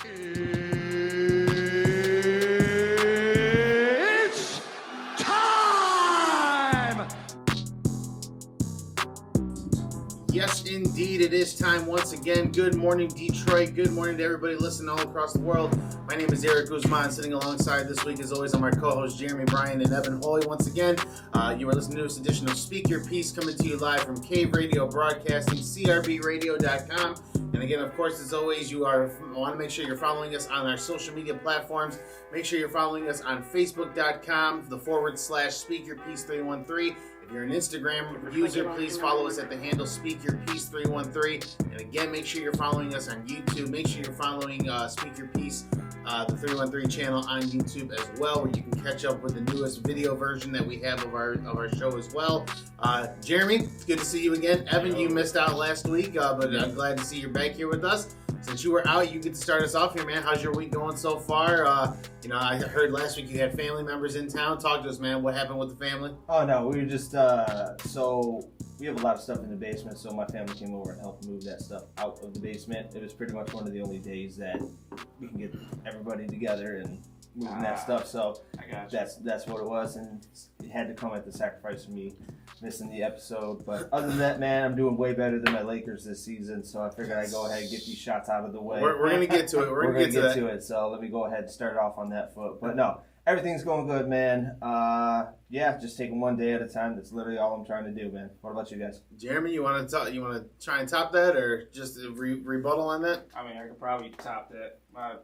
It's time! Yes, indeed, it is time once again. Good morning, Detroit. Good morning to everybody listening all across the world. My name is Eric Guzman, sitting alongside this week, as always, on my co-hosts Jeremy Bryan and Evan Hoy. Once again, you are listening to this edition of Speak Your Piece, coming to you live from Cave Radio Broadcasting, crbradio.com. And again, of course, as always, want to make sure you're following us on our social media platforms. Make sure you're following us on Facebook.com/SpeakYourPiece313. If you're an Instagram user, please follow us at the handle SpeakYourPiece313. And again, make sure you're following us on YouTube. Make sure you're following Speak Your Piece, the 313 channel on YouTube as well, where you can catch up with the newest video version that we have of our show as well. Jeremy, it's good to see you again. Evan, you missed out last week, but I'm glad to see you're back here with us. Since you were out, you get to start us off here, man. How's your week going so far? I heard last week you had family members in town. Talk to us, man. What happened with the family? Oh, no, we were just, so we have a lot of stuff in the basement, so my family came over and helped move that stuff out of the basement. It was pretty much one of the only days that we can get everybody together and moving that stuff, so that's what it was, and it had to come at the sacrifice of me missing the episode. But other than that, man, I'm doing way better than my Lakers this season, so I figured I'd go ahed and get these shots out of the way. We're going to get to it. We're going to get to it, so let me go ahead and start off on that foot. But no, everything's going good, man. Just taking one day at a time. That's literally all I'm trying to do, man. What about you guys? Jeremy, you want to try and top that, or just rebuttal on that? I mean, I could probably top that. My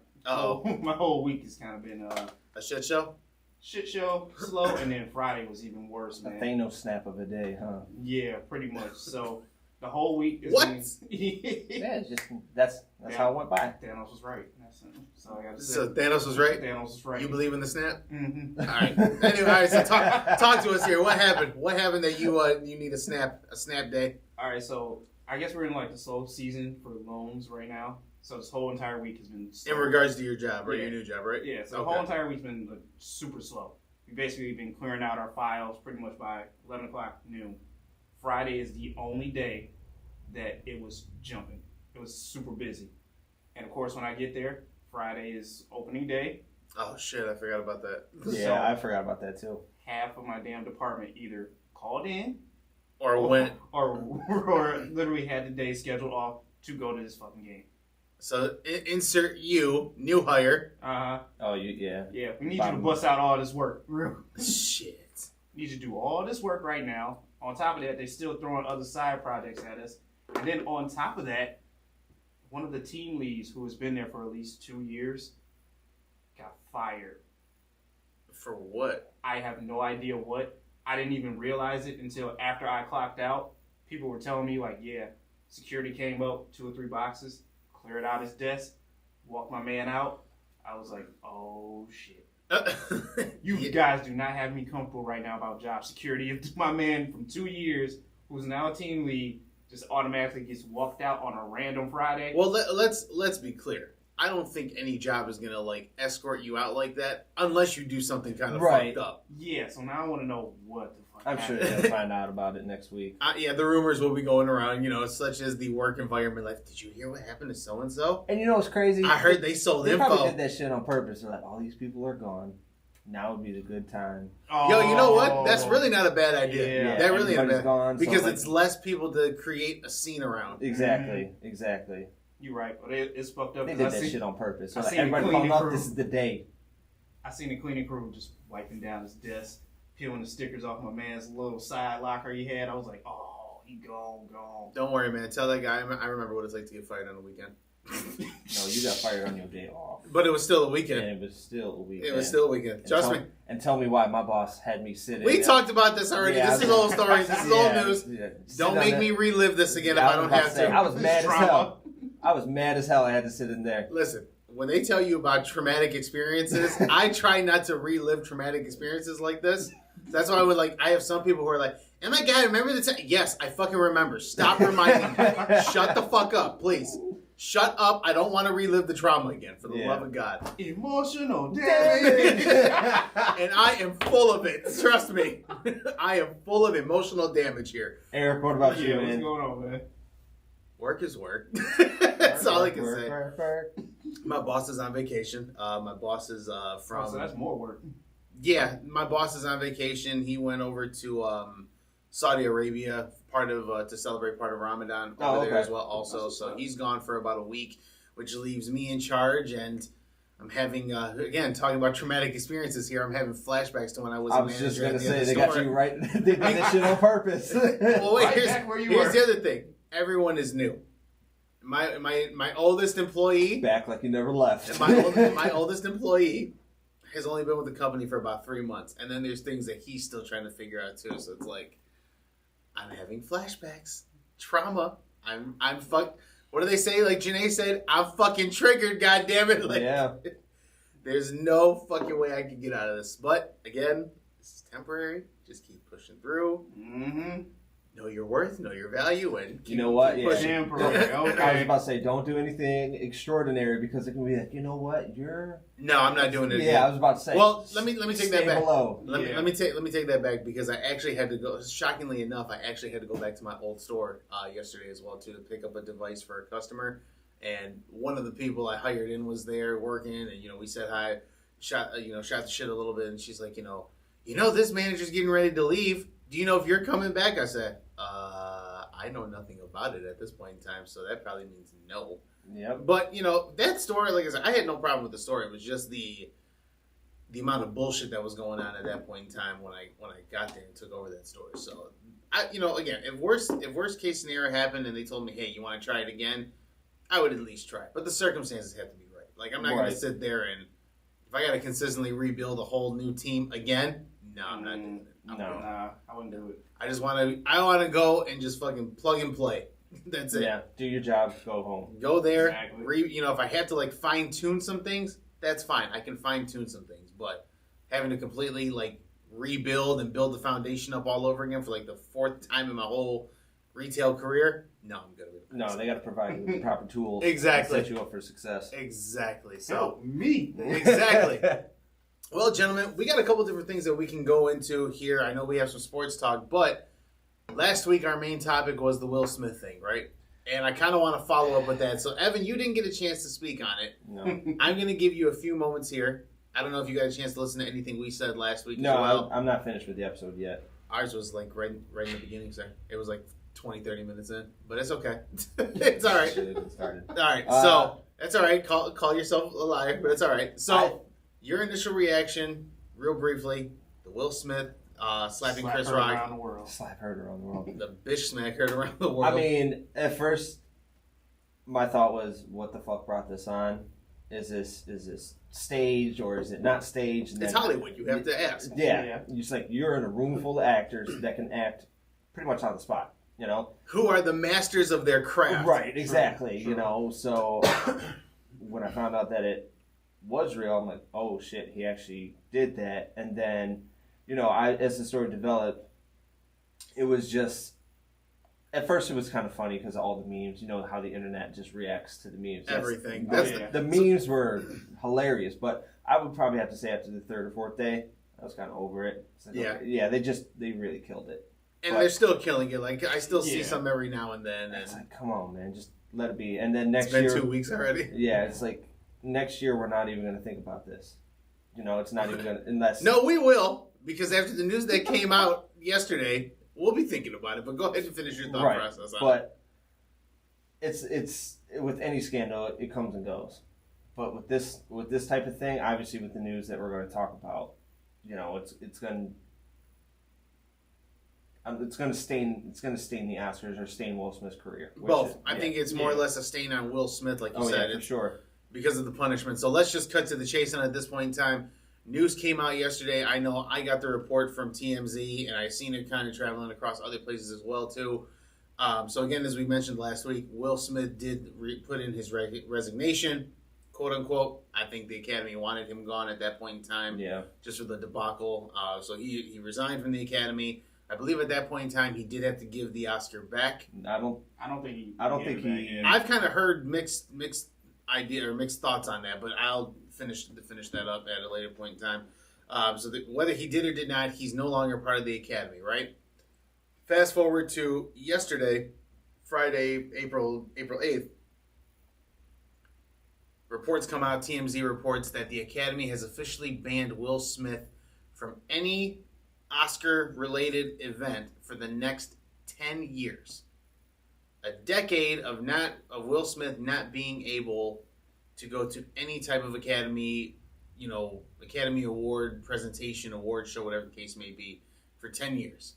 whole week has kind of been a shit show. Slow, and then Friday was even worse, man. A Thanos snap of a day, huh? Yeah, pretty much. So the whole week is what? Yeah, it's just that's how it went by. Thanos was right. So I got to say. So Thanos was right. Thanos was right. You believe in the snap? Mm-hmm. All right. Anyway, all right. So talk to us here. What happened? What happened that you need a snap day? All right. So I guess we're in like the slow season for loans right now. So this whole entire week has been slow. In regards to your job, right? Yeah. Your new job, right? Yeah, so the whole entire week's been super slow. We've basically been clearing out our files pretty much by 11 o'clock noon. Friday is the only day that it was jumping. It was super busy. And of course, when I get there, Friday is opening day. Oh, shit, I forgot about that. Yeah, so I forgot about that too. Half of my damn department either called in or went or literally had the day scheduled off to go to this fucking game. So insert you, new hire. Oh, yeah. Yeah, we need you to bust out all this work. Shit. Need you to do all this work right now. On top of that, they still throwing other side projects at us. And then on top of that, one of the team leads who has been there for at least 2 years got fired. For what? I have no idea what. I didn't even realize it until after I clocked out. People were telling me, like, yeah, security came up, 2 or 3 boxes, cleared out his desk, walked my man out. I was like, oh, shit. You guys do not have me comfortable right now about job security. If my man from 2 years, who's now a team lead, just automatically gets walked out on a random Friday. Well, let's be clear. I don't think any job is gonna escort you out like that unless you do something kind of fucked up. Yeah, so now I want to know what the fuck. I'm sure they'll find out about it next week. Yeah, the rumors will be going around, such as the work environment. Like, did you hear what happened to so and so? And you know what's crazy? I heard they sold they info. They probably did that shit on purpose. They're like, all these people are gone. Now would be the good time. Oh. Yo, you know what? That's really not a bad idea. Yeah, that really is gone because it's less people to create a scene around. Exactly. You're right, but it's fucked up. They did that shit on purpose. So everybody calling up, this is the day. I seen the cleaning crew just wiping down his desk, peeling the stickers off my man's little side locker he had. I was like, oh, he gone. Don't worry, man. Tell that guy I remember what it's like to get fired on a weekend. No, you got fired on your day off. But it was still a weekend. And it was still a weekend. Trust me. And tell me why my boss had me sitting. We talked about this already. Yeah, this is old stories. This is old news. Yeah. Don't make me relive this again if I don't have to. I was mad as hell. I had to sit in there. Listen, when they tell you about traumatic experiences, I try not to relive traumatic experiences like this. That's why I have some people who are like, oh my God, remember the time? Yes, I fucking remember. Stop reminding me. Shut the fuck up, please. Shut up. I don't want to relive the trauma again, for the love of God. Emotional damage. And I am full of it. Trust me. I am full of emotional damage here. Eric, what about you, man? What's going on, man? Work is work. That's all I can say. Work. My boss is on vacation. My boss is from. So that's more work. Yeah, my boss is on vacation. He went over to Saudi Arabia, to celebrate part of Ramadan over there as well. Also, so he's gone for about a week, which leaves me in charge. And I'm having again talking about traumatic experiences here. I'm having flashbacks to when I was. I was just gonna say they got you right. They did this shit on purpose. Well, wait. Right back where you Here's were. the other thing. Everyone is new. My oldest employee. Back like you never left. My oldest employee has only been with the company for about 3 months, and then there's things that he's still trying to figure out too. So it's like, I'm having flashbacks, trauma. I'm fuck. What do they say? Like Janae said, I'm fucking triggered. God damn it! Like, Yeah. there's no fucking way I can get out of this. But again, this is temporary. Just keep pushing through. Mm-hmm. Know your worth, know your value, and keep, You know what? keep Yeah. pushing. Temporary. I was Okay. about to say, don't do anything extraordinary because it can be like, you know what, you're. No, I'm not doing it. Yeah, again. I was about to say. Well, let me take stay that back. below. Let Yeah. me take that back because I actually had to go. Shockingly enough, I actually had to go back to my old store yesterday as well too to pick up a device for a customer. And one of the people I hired in was there working, and we said hi, shot the shit a little bit, and she's like, this manager's getting ready to leave. Do you know if you're coming back? I said, I know nothing about it at this point in time, so that probably means no. Yep. But that store, like I said, I had no problem with the store. It was just the amount of bullshit that was going on at that point in time when I got there and took over that store. So again, if worst case scenario happened and they told me, hey, you want to try it again, I would at least try it. But the circumstances have to be right. Like I'm not going to sit there and if I got to consistently rebuild a whole new team again, no, I'm not doing it. No. Nah, I wouldn't do it. I want to go and just fucking plug and play. That's it. Yeah. Do your job. Go home. Go there. Exactly. If I have to like fine tune some things, that's fine. I can fine tune some things, but having to completely like rebuild and build the foundation up all over again for like the 4th time in my whole retail career, no, I'm good with it. No, they got to provide you with the proper tools. Exactly. To set you up for success. Exactly. So Help me. exactly. Well, gentlemen, we got a couple different things that we can go into here. I know we have some sports talk, but last week our main topic was the Will Smith thing, right? And I kind of want to follow up with that. So, Evan, you didn't get a chance to speak on it. No. I'm going to give you a few moments here. I don't know if you got a chance to listen to anything we said last week. No, as well. I'm not finished with the episode yet. Ours was like right in the beginning, sir. It was like 20, 30 minutes in, but it's okay. It's all right. Should've been started. All right, so that's all right. Call yourself a liar, but it's all right. So your initial reaction, real briefly, the Will Smith slapping Slap Chris her Rock, around the world. Slap heard around the world. the bitch smack heard around the world. I mean, at first, my thought was, what the fuck brought this on? Is this staged or is it not staged? And it's then- Hollywood. You have to ask. Yeah. Yeah. You're just like, you're in a room full of actors that can act pretty much on the spot, Who are the masters of their craft? Right, exactly. True. So when I found out that it was real, I'm like, oh shit, he actually did that. And then, as the story developed, it was just, at first it was kind of funny because of all the memes, how the internet just reacts to the memes. Everything. The memes were hilarious, but I would probably have to say after the 3rd or 4th day, I was kind of over it. It's like, Yeah. okay, yeah, they really killed it. And But- they're still killing it. Like I still see Yeah. some every now and then. It's And like, come on, man, just let it be. And then it's next been year, 2 weeks already. yeah, it's like next year we're not even going to think about this. It's not even going to, unless. No, we will, because after the news that came out yesterday, we'll be thinking about it. But go ahead and finish your thought Right, process on it. but it's with any scandal, it comes and goes. But with this type of thing, obviously with the news that we're going to talk about, it's going to stain the Oscars or stain Will Smith's career. Both. I think it's more or less a stain on Will Smith, like you said. Yeah, for It's sure. because of the punishment. So let's just cut to the chase on it at this point in time. News came out yesterday. I know I got the report from TMZ, and I seen it kind of traveling across other places as well, too. So again, as we mentioned last week, Will Smith did put in his resignation, quote unquote. I think the Academy wanted him gone at that point in time, Yeah. just for the debacle. So he resigned from the Academy. I believe at that point in time he did have to give the Oscar back. I don't think he. I don't think gave it back, he- yeah. I've kind of heard mixed idea or mixed thoughts on that, but I'll finish that up at a later point in time. Whether he did or did not, he's no longer part of the Academy, right? Fast forward to yesterday, Friday, April 8th, reports come out, TMZ reports that the Academy has officially banned Will Smith from any Oscar-related event for the next 10 years. A decade of Will Smith not being able to go to any type of Academy Award presentation, award show, whatever the case may be, for 10 years.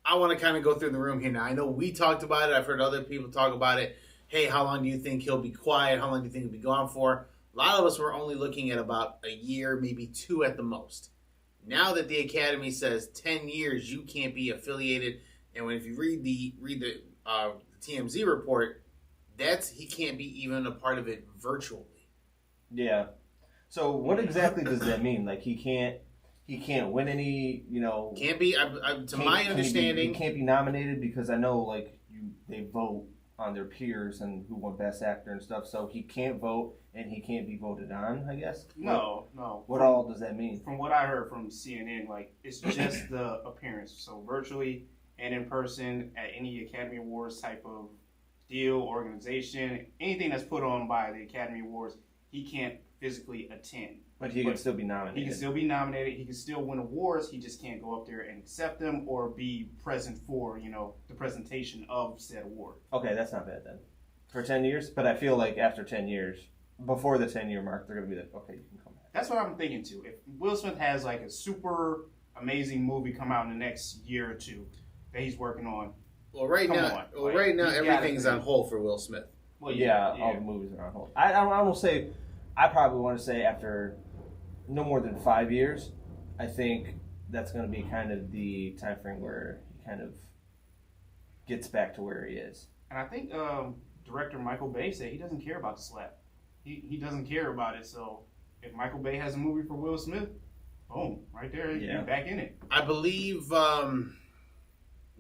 I want to kind of go through the room here now. I know we talked about it. I've heard other people talk about it. Hey, how long do you think he'll be quiet? How long do you think he'll be gone for? A lot of us were only looking at about a year, maybe 2 at the most. Now that the Academy says 10 years, you can't be affiliated, and if you read the TMZ report, he can't be even a part of it virtually. Yeah. So what exactly does that mean? Like he can't win any, Can't be. To my understanding, he can't be nominated because I know they vote on their peers and who won Best Actor and stuff. So he can't vote and he can't be voted on, I guess. No. What all does that mean? From what I heard from CNN, it's just the appearance. So virtually and in person at any Academy Awards type of deal, organization, anything that's put on by the Academy Awards, he can't physically attend. But he can still be nominated. He can still be nominated. He can still win awards. He just can't go up there and accept them or be present for, the presentation of said award. Okay, that's not bad then. For 10 years? But I feel like after 10 years, before the 10-year mark, they're going to be like, okay, you can come back. That's what I'm thinking too. If Will Smith has a super amazing movie come out in the next year or two that he's working on. Well, right now everything's on hold for Will Smith. Well, yeah, all the movies are on hold. I probably want to say after no more than 5 years, I think that's going to be kind of the time frame where he kind of gets back to where he is. And I think director Michael Bay said he doesn't care about the slap. He doesn't care about it. So if Michael Bay has a movie for Will Smith, boom, right there, you're back in it. I believe,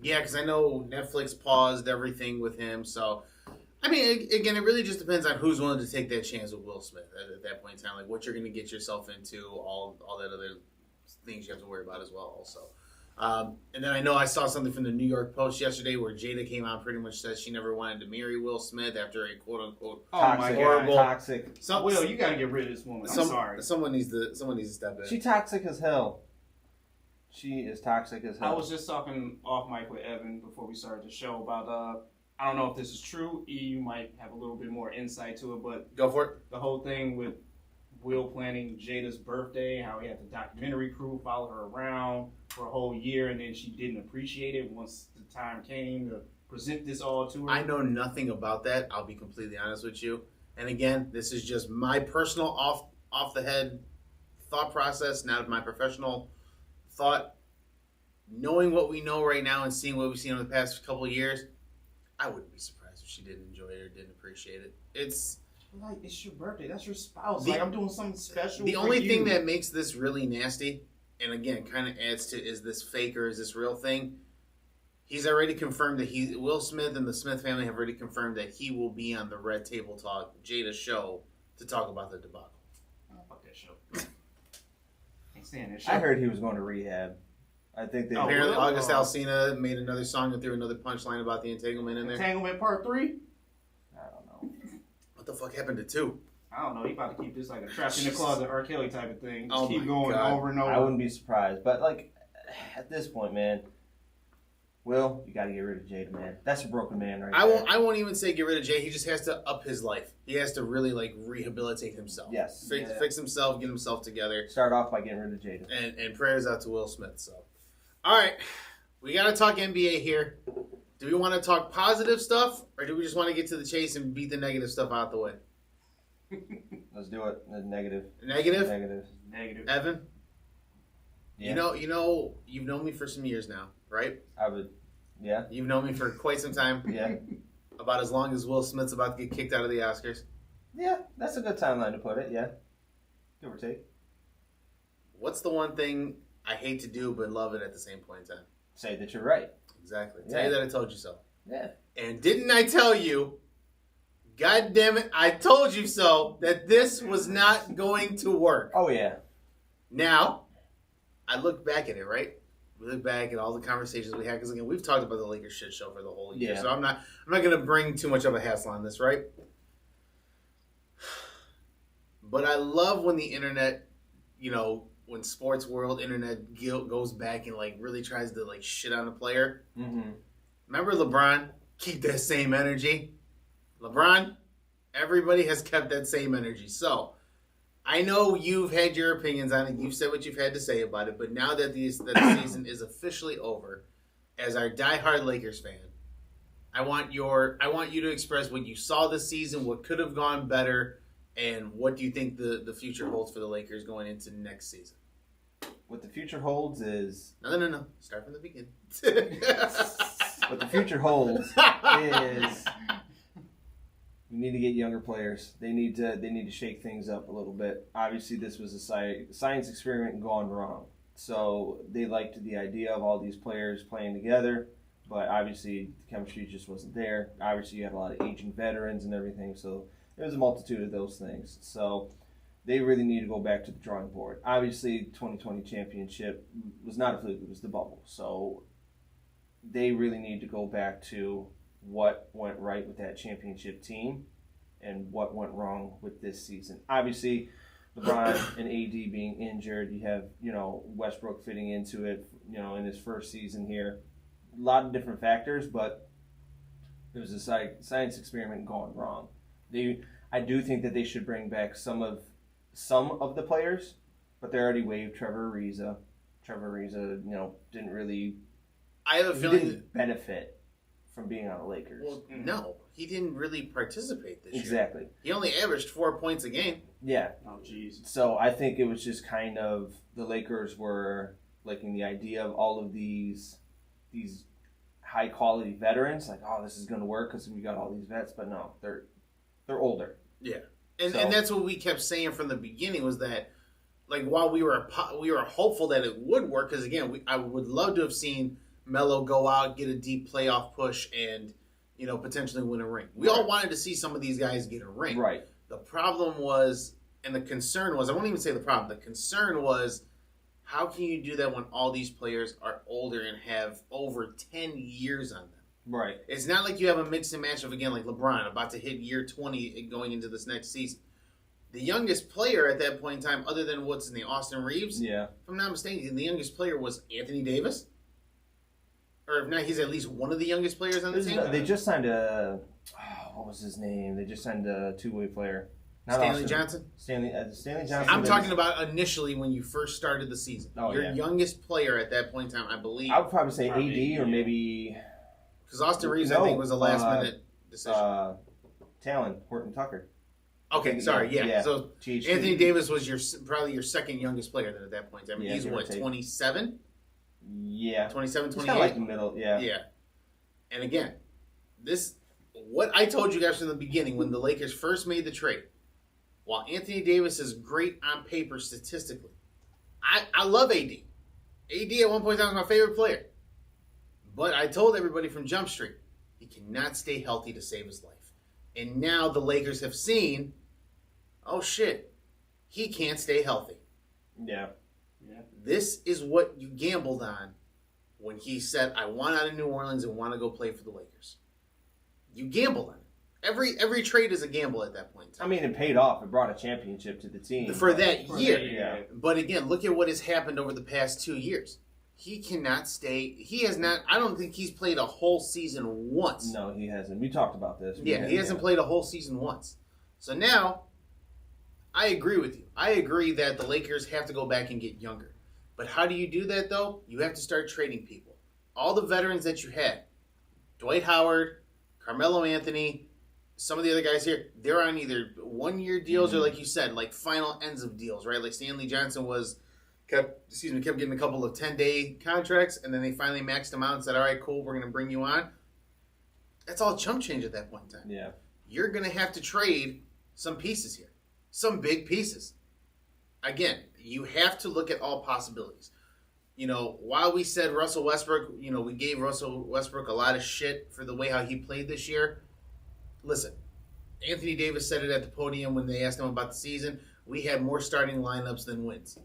because I know Netflix paused everything with him. So, I mean, again, it really just depends on who's willing to take that chance with Will Smith at that point in time. Like what you're going to get yourself into, all that other things you have to worry about as well also. And then I know I saw something from the New York Post yesterday where Jada came out and pretty much said she never wanted to marry Will Smith after a quote-unquote toxic. Will, you got to get rid of this woman. I'm sorry. Someone needs to step in. She's toxic as hell. She is toxic as hell. I was just talking off mic with Evan before we started the show about I don't know if this is true. You might have a little bit more insight to it, but go for it. The whole thing with Will planning Jada's birthday, how he had the documentary crew follow her around for a whole year, and then she didn't appreciate it once the time came to present this all to her. I know nothing about that. I'll be completely honest with you. And again, this is just my personal off the head thought process, not my professional thought. Knowing what we know right now and seeing what we've seen over the past couple of years, I wouldn't be surprised if she didn't enjoy it or didn't appreciate it. It's your birthday. That's your spouse. I'm doing something special. The only thing that makes this really nasty, and again, kind of adds to is this fake or is this real thing? He's already confirmed that Will Smith and the Smith family have already confirmed that he will be on the Red Table Talk Jada show to talk about the debacle. Oh, fuck that show. Ain't saying that shit. I heard he was going to rehab. I think they apparently August Alsina made another song and threw another punchline about the entanglement in there. Entanglement Part 3? I don't know. What the fuck happened to 2? I don't know. He about to keep this like a trapped in the closet R. Kelly type of thing. Just Oh keep my going God. over and over. I wouldn't be surprised. But, at this point, man, Will, you got to get rid of Jada, man. That's a broken man right there. I won't even say get rid of Jay. He just has to up his life. He has to really, rehabilitate himself. Yes. Fix himself, get himself together. Start off by getting rid of Jada. And prayers out to Will Smith, so. All right. We got to talk NBA here. Do we want to talk positive stuff, or do we just want to get to the chase and beat the negative stuff out the way? Let's do it. Negative. Negative? Negative. Evan? Yeah. You've known me for some years now, right? I would. Yeah. You've known me for quite some time. Yeah. About as long as Will Smith's about to get kicked out of the Oscars. Yeah, that's a good timeline to put it, yeah. Give or take. What's the one thing I hate to do but love it at the same point in time? Say that you're right. Exactly. Yeah. Tell you that I told you so. Yeah. And didn't I tell you, God damn it, I told you so, that this was not going to work. Oh, yeah. Now, I look back at it, right? We look back at all the conversations we had, because again, we've talked about the Lakers shit show for the whole year, Yeah. so I'm not going to bring too much of a hassle on this, right? But I love when the internet, when sports world internet goes back and like really tries to like shit on a player. Mm-hmm. Remember LeBron? Keep that same energy. LeBron, everybody has kept that same energy. So I know you've had your opinions on it. You've said what you've had to say about it. But now that the season is officially over, as our diehard Lakers fan, I want you to express what you saw this season, what could have gone better, and what do you think the future holds for the Lakers going into next season? What the future holds is... No. Start from the beginning. What the future holds is... We need to get younger players. They need to shake things up a little bit. Obviously, this was a science experiment gone wrong. So they liked the idea of all these players playing together, but obviously the chemistry just wasn't there. Obviously, you had a lot of aging veterans and everything, so there was a multitude of those things. So they really need to go back to the drawing board. Obviously, 2020 championship was not a fluke; it was the bubble. So they really need to go back to what went right with that championship team and what went wrong with this season. Obviously, LeBron and AD being injured, you have, Westbrook fitting into it, in his first season here. A lot of different factors, but it was a science experiment gone wrong. I do think that they should bring back some of the players, but they already waived Trevor Ariza. Trevor Ariza, didn't really I have a feeling didn't benefit from being on the Lakers. Well, no, he didn't really participate this year. Exactly. He only averaged 4 points a game. Yeah. Oh, jeez. So I think it was just kind of the Lakers were liking the idea of all of these high quality veterans. Like, oh, this is going to work because we got all these vets. But no, they're older. Yeah, and that's what we kept saying from the beginning was that, like, while we were hopeful that it would work, because again, I would love to have seen Melo go out, get a deep playoff push, and potentially win a ring. We all wanted to see some of these guys get a ring. Right. The problem was, and the concern was, I won't even say the problem. The concern was, how can you do that when all these players are older and have over 10 years on them? Right. It's not like you have a mix and match of, again, like LeBron about to hit year 20 going into this next season. The youngest player at that point in time, other than what's in the Austin Reeves, Yeah. if I'm not mistaken, the youngest player was Anthony Davis. Or if not, he's at least one of the youngest players on the team. They just signed what was his name? They just signed a two-way player. Not Stanley Austin. Johnson? Stanley Johnson. I'm talking about initially when you first started the season. Oh, Your yeah. youngest player at that point in time, I believe. I would probably say Probably, AD or yeah. maybe Because Austin Reeves, I think, was a last-minute decision. Talon, Horton Tucker. Okay, sorry, yeah. So THT. Anthony Davis was probably your second youngest player then at that point. I mean, Yeah, he's give or what, take. 27? Yeah. 27, It's 28? kind of like the middle, yeah. Yeah. And again, what I told you guys from the beginning when the Lakers first made the trade, while Anthony Davis is great on paper statistically, I love AD. AD at one point in time was my favorite player. But I told everybody from Jump Street, he cannot stay healthy to save his life. And now the Lakers have seen, oh shit, he can't stay healthy. Yeah. Yeah. This is what you gambled on when he said, I want out of New Orleans and want to go play for the Lakers. You gambled on it. Every trade is a gamble at that point in time. I mean, it paid off. It brought a championship to the team. For that year. Yeah. But again, look at what has happened over the past 2 years. He cannot stay. He has not. I don't think he's played a whole season once. No, he hasn't. We talked about this. Yeah, he hasn't played a whole season once. So now, I agree with you. I agree that the Lakers have to go back and get younger. But how do you do that, though? You have to start trading people. All the veterans that you had, Dwight Howard, Carmelo Anthony, some of the other guys here, they're on either one-year deals or, like you said, like final ends of deals, right? Like Stanley Johnson kept getting a couple of 10-day contracts, and then they finally maxed them out and said, all right, cool, we're going to bring you on. That's all chump change at that point in time. Yeah. You're going to have to trade some pieces here, some big pieces. Again, you have to look at all possibilities. While we said Russell Westbrook, we gave Russell Westbrook a lot of shit for the way how he played this year. Listen, Anthony Davis said it at the podium when they asked him about the season. We had more starting lineups than wins.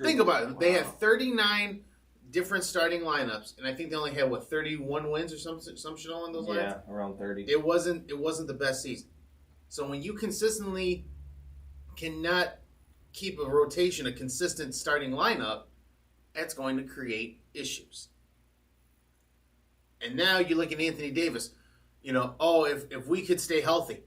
Think about it. They had 39 different starting lineups, and I think they only had 31 wins or some shit along those lines. Yeah, around 30. It wasn't the best season. So when you consistently cannot keep a consistent starting lineup, that's going to create issues. And now you look at Anthony Davis. If we could stay healthy.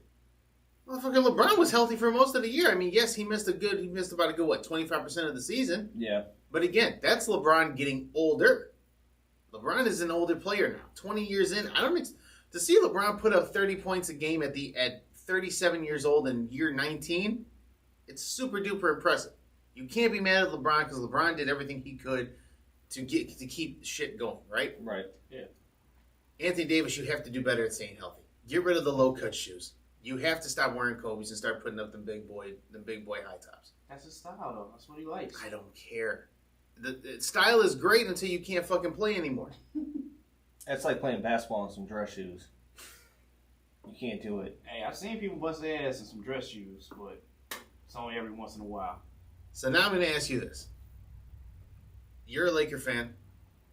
Motherfucking LeBron was healthy for most of the year. I mean, yes, he missed about a good 25% of the season. Yeah. But again, that's LeBron getting older. LeBron is an older player now. 20 years in, to see LeBron put up 30 points a game at 37 years old in year 19, it's super duper impressive. You can't be mad at LeBron because LeBron did everything he could to keep shit going, right? Right. Yeah. Anthony Davis, you have to do better at staying healthy. Get rid of the low cut shoes. You have to stop wearing Kobe's and start putting up them big boy high tops. That's his style, though. That's what he likes. I don't care. The style is great until you can't fucking play anymore. It's like playing basketball in some dress shoes. You can't do it. Hey, I've seen people bust their ass in some dress shoes, but it's only every once in a while. So now I'm going to ask you this. You're a Laker fan,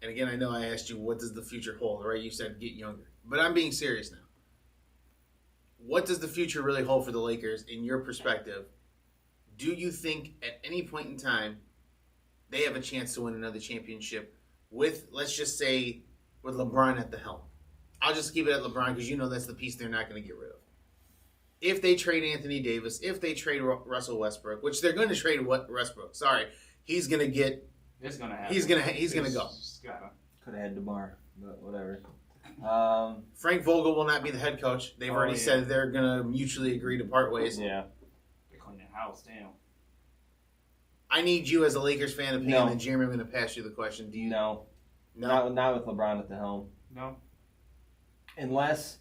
and again, I know I asked you, what does the future hold, right? You said get younger. But I'm being serious now. What does the future really hold for the Lakers in your perspective? Do you think at any point in time they have a chance to win another championship with, let's just say, with LeBron at the helm? I'll just keep it at LeBron because that's the piece they're not going to get rid of. If they trade Anthony Davis, if they trade Russell Westbrook, which they're going to trade Westbrook. Sorry, he's going to get. It's going to happen. He's going to go. Could have had DeMar, but whatever. Frank Vogel will not be the head coach. They've already said they're going to mutually agree to part ways. Yeah. They're cleaning the house down. I need you as a Lakers fan opinion, and Jeremy, I'm going to pass you the question. Do you? No. No. Not with LeBron at the helm. No. Unless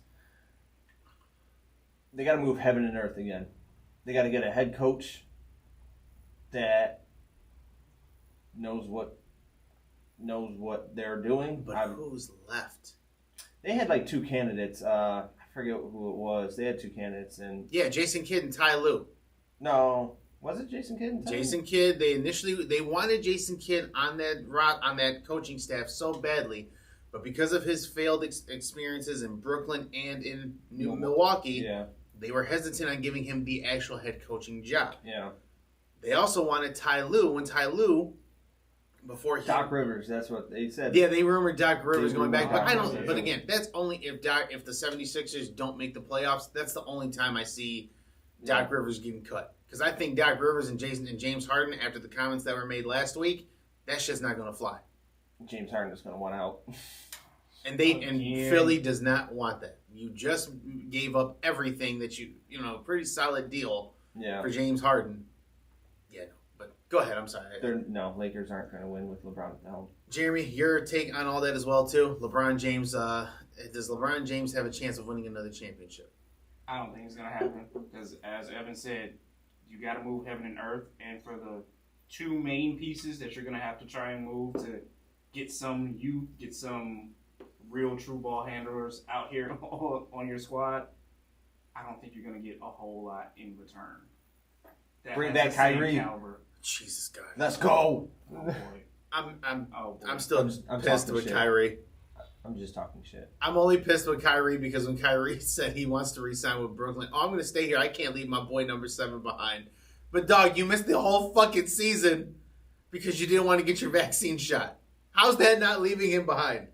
they got to move heaven and earth again. They got to get a head coach that knows what they're doing. But who's left? They had like two candidates. I forget who it was. They had two candidates, and Jason Kidd and Ty Lue. No, was it Jason Kidd? And Ty Jason Kidd. They wanted Jason Kidd on that coaching staff so badly, but because of his failed experiences in Brooklyn and in Milwaukee, they were hesitant on giving him the actual head coaching job. Yeah. They also wanted Ty Lue when Ty Lue. Before Doc Rivers, that's what they said. Yeah, they rumored Doc Rivers going back, but I don't. But again, that's only if the 76ers don't make the playoffs. That's the only time I see Doc Rivers getting cut, because I think Doc Rivers and James Harden, after the comments that were made last week, that shit's not going to fly. James Harden is going to want out, and Philly does not want that. You just gave up everything that pretty solid deal for James Harden. But go ahead. I'm sorry. Lakers aren't going to win with LeBron at the helm. Jeremy, your take on all that as well too. LeBron James. Does LeBron James have a chance of winning another championship? I don't think it's going to happen because, as Evan said, you got to move heaven and earth, and for the two main pieces that you're going to have to try and move to get some youth, get some real true ball handlers out here on your squad, I don't think you're going to get a whole lot in return. Bring back Kyrie. Caliber. Jesus God. Let's go. Oh, boy. I'm still pissed with Kyrie. I'm just talking shit. I'm only pissed with Kyrie because when Kyrie said he wants to re-sign with Brooklyn, I'm going to stay here. I can't leave my boy number 7 behind. But dog, you missed the whole fucking season because you didn't want to get your vaccine shot. How's that not leaving him behind?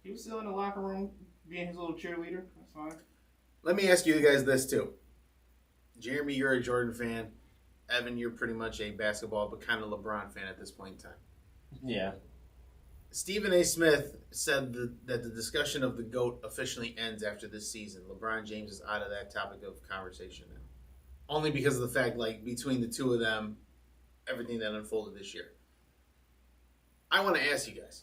He was still in the locker room being his little cheerleader. That's fine. Let me ask you guys this too. Jeremy, you're a Jordan fan. Evan, you're pretty much a basketball but kind of LeBron fan at this point in time. Yeah. Stephen A. Smith said that the discussion of the GOAT officially ends after this season. LeBron James is out of that topic of conversation now. Only because of the fact, between the two of them, everything that unfolded this year. I want to ask you guys,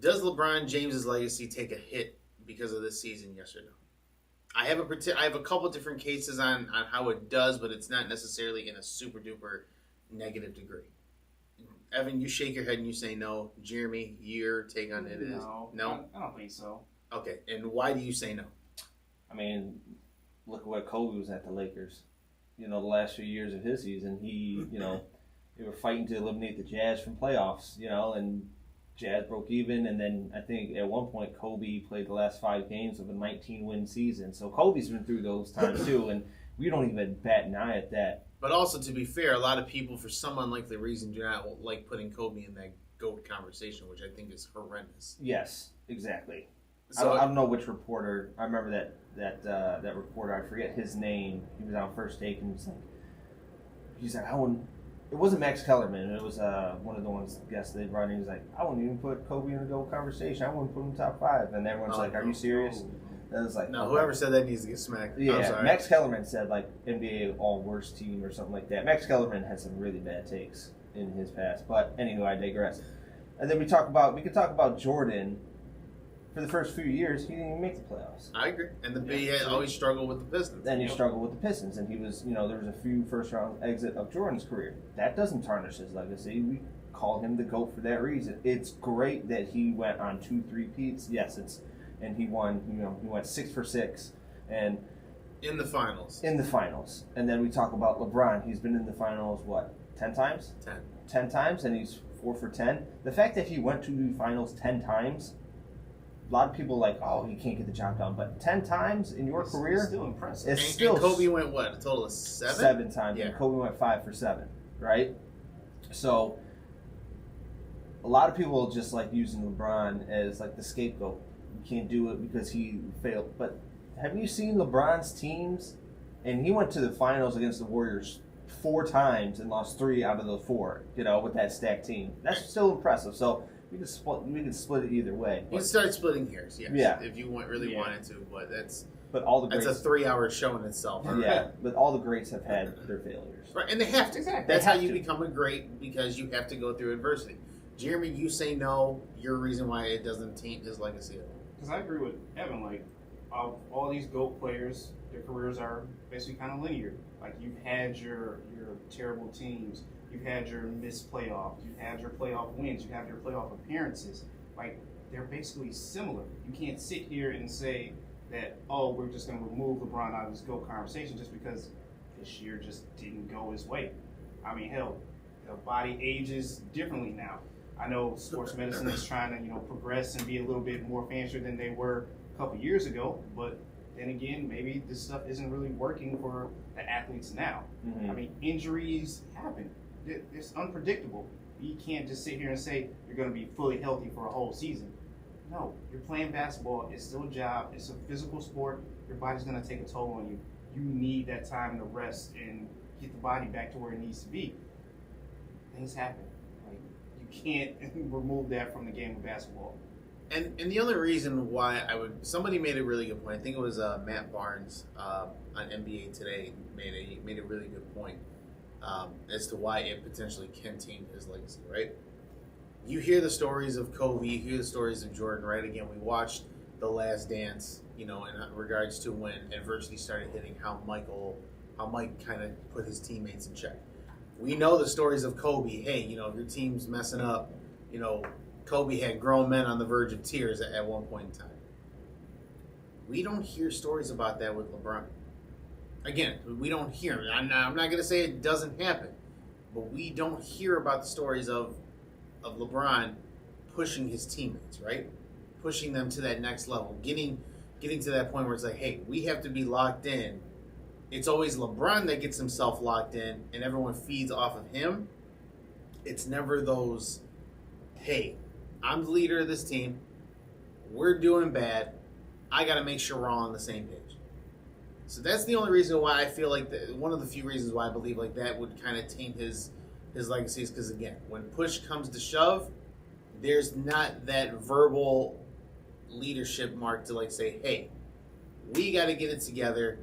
does LeBron James' legacy take a hit because of this season, yes or no? I have a couple different cases on how it does, but it's not necessarily in a super duper negative degree. Evan, you shake your head and you say no. Jeremy, your take on it is no? I don't think so. Okay, and why do you say no? I mean, look at what Kobe was at the Lakers. The last few years of his season, he, they were fighting to eliminate the Jazz from playoffs, and Jazz broke even, and then I think at one point Kobe played the last 5 games of a 19-win season. So Kobe's been through those times too, and we don't even bat an eye at that. But also, to be fair, a lot of people, for some unlikely reason, do not like putting Kobe in that GOAT conversation, which I think is horrendous. Yes, exactly. So, I don't know which reporter. I remember that reporter. I forget his name. He was on First Take, and he's like, I wouldn't. It wasn't Max Kellerman. It was one of the ones guests they brought in. He's like, I wouldn't even put Kobe in the GOAT conversation. I wouldn't put him top 5. And everyone's like, Are you serious? And it's like, no, whoever said that needs to get smacked. Yeah, I'm sorry. Max Kellerman said like NBA all worst team or something like that. Max Kellerman had some really bad takes in his past. But anyway, I digress. And then we could talk about Jordan. For the first few years, he didn't even make the playoffs. I agree. And he had always struggled with the Pistons. Then he struggled with the Pistons, and he was, there was a few first-round exit of Jordan's career. That doesn't tarnish his legacy. We call him the GOAT for that reason. It's great that he went on 2 3-peats. Yes, and he won. He went 6 for 6, and in the finals. And then we talk about LeBron. He's been in the finals 10 times? 10 times, and he's 4 for 10. The fact that he went to the finals 10 times. A lot of people are like, oh, he can't get the job done. But 10 times in your career, it's still impressive. It's still and Kobe went, a total of 7? 7 times. Yeah. And Kobe went 5 for 7, right? So a lot of people just like using LeBron as like the scapegoat. You can't do it because he failed. But have you seen LeBron's teams? And he went to the finals against the Warriors 4 times and lost 3 out of those 4, with that stacked team. That's still impressive. So we can split it either way. You can start splitting hairs, yes. Yeah. If you wanted to, but that's all the that's greats, a 3-hour show in itself. Yeah, but all the greats have had their failures. Right, and they have to. Exactly. That's how you become a great, because you have to go through adversity. Jeremy, you say no. You're a reason why it doesn't taint his legacy at all. Because I agree with Evan. Like, all these GOAT players, their careers are basically kind of linear. Like, you've had your terrible teams. You've had your missed playoffs. You've had your playoff wins. You have your playoff appearances. Like, they're basically similar. You can't sit here and say that, oh, we're just going to remove LeBron out of this GOAT conversation just because this year just didn't go his way. I mean, hell, the body ages differently now. I know sports medicine is trying to, progress and be a little bit more fancier than they were a couple years ago. But then again, maybe this stuff isn't really working for the athletes now. Mm-hmm. I mean, injuries happen. It's unpredictable. You can't just sit here and say you're going to be fully healthy for a whole season. No, you're playing basketball. It's still a job. It's a physical sport. Your body's going to take a toll on you. You need that time to rest and get the body back to where it needs to be. Things happen. Like, you can't remove that from the game of basketball. And the only reason why somebody made a really good point. I think it was Matt Barnes on NBA Today made a really good point. As to why it potentially can taint his legacy, right? You hear the stories of Kobe, you hear the stories of Jordan, right? Again, we watched The Last Dance, in regards to when adversity started hitting, how Mike kind of put his teammates in check. We know the stories of Kobe. Hey, if your team's messing up, Kobe had grown men on the verge of tears at one point in time. We don't hear stories about that with LeBron. Again, we don't hear. I'm not going to say it doesn't happen, but we don't hear about the stories of LeBron pushing his teammates, right? Pushing them to that next level, getting to that point where it's like, hey, we have to be locked in. It's always LeBron that gets himself locked in, and everyone feeds off of him. It's never those, hey, I'm the leader of this team. We're doing bad. I got to make sure we're all on the same page. So that's the only reason why I feel like one of the few reasons why I believe like that would kind of taint his legacy is because, again, when push comes to shove, there's not that verbal leadership mark to like say, hey, we got to get it together.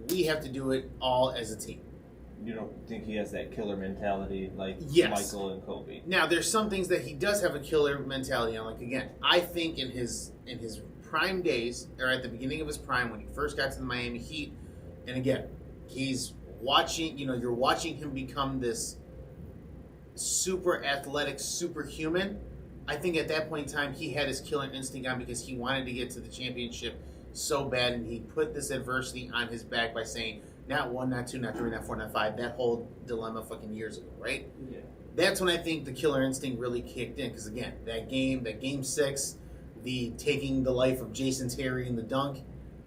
We have to do it all as a team. You don't think he has that killer mentality like Michael and Kobe? Now, there's some things that he does have a killer mentality on. Like, again, I think in his prime days, or at the beginning of his prime when he first got to the Miami Heat, and again, he's watching, you're watching him become this super athletic superhuman. I think at that point in time, he had his killer instinct on because he wanted to get to the championship so bad, and he put this adversity on his back by saying, Not 1, not 2, not 3, not 4, not 5. That whole dilemma fucking years ago, right? Yeah. That's when I think the killer instinct really kicked in. Because again, that game 6, the taking the life of Jason Terry in the dunk,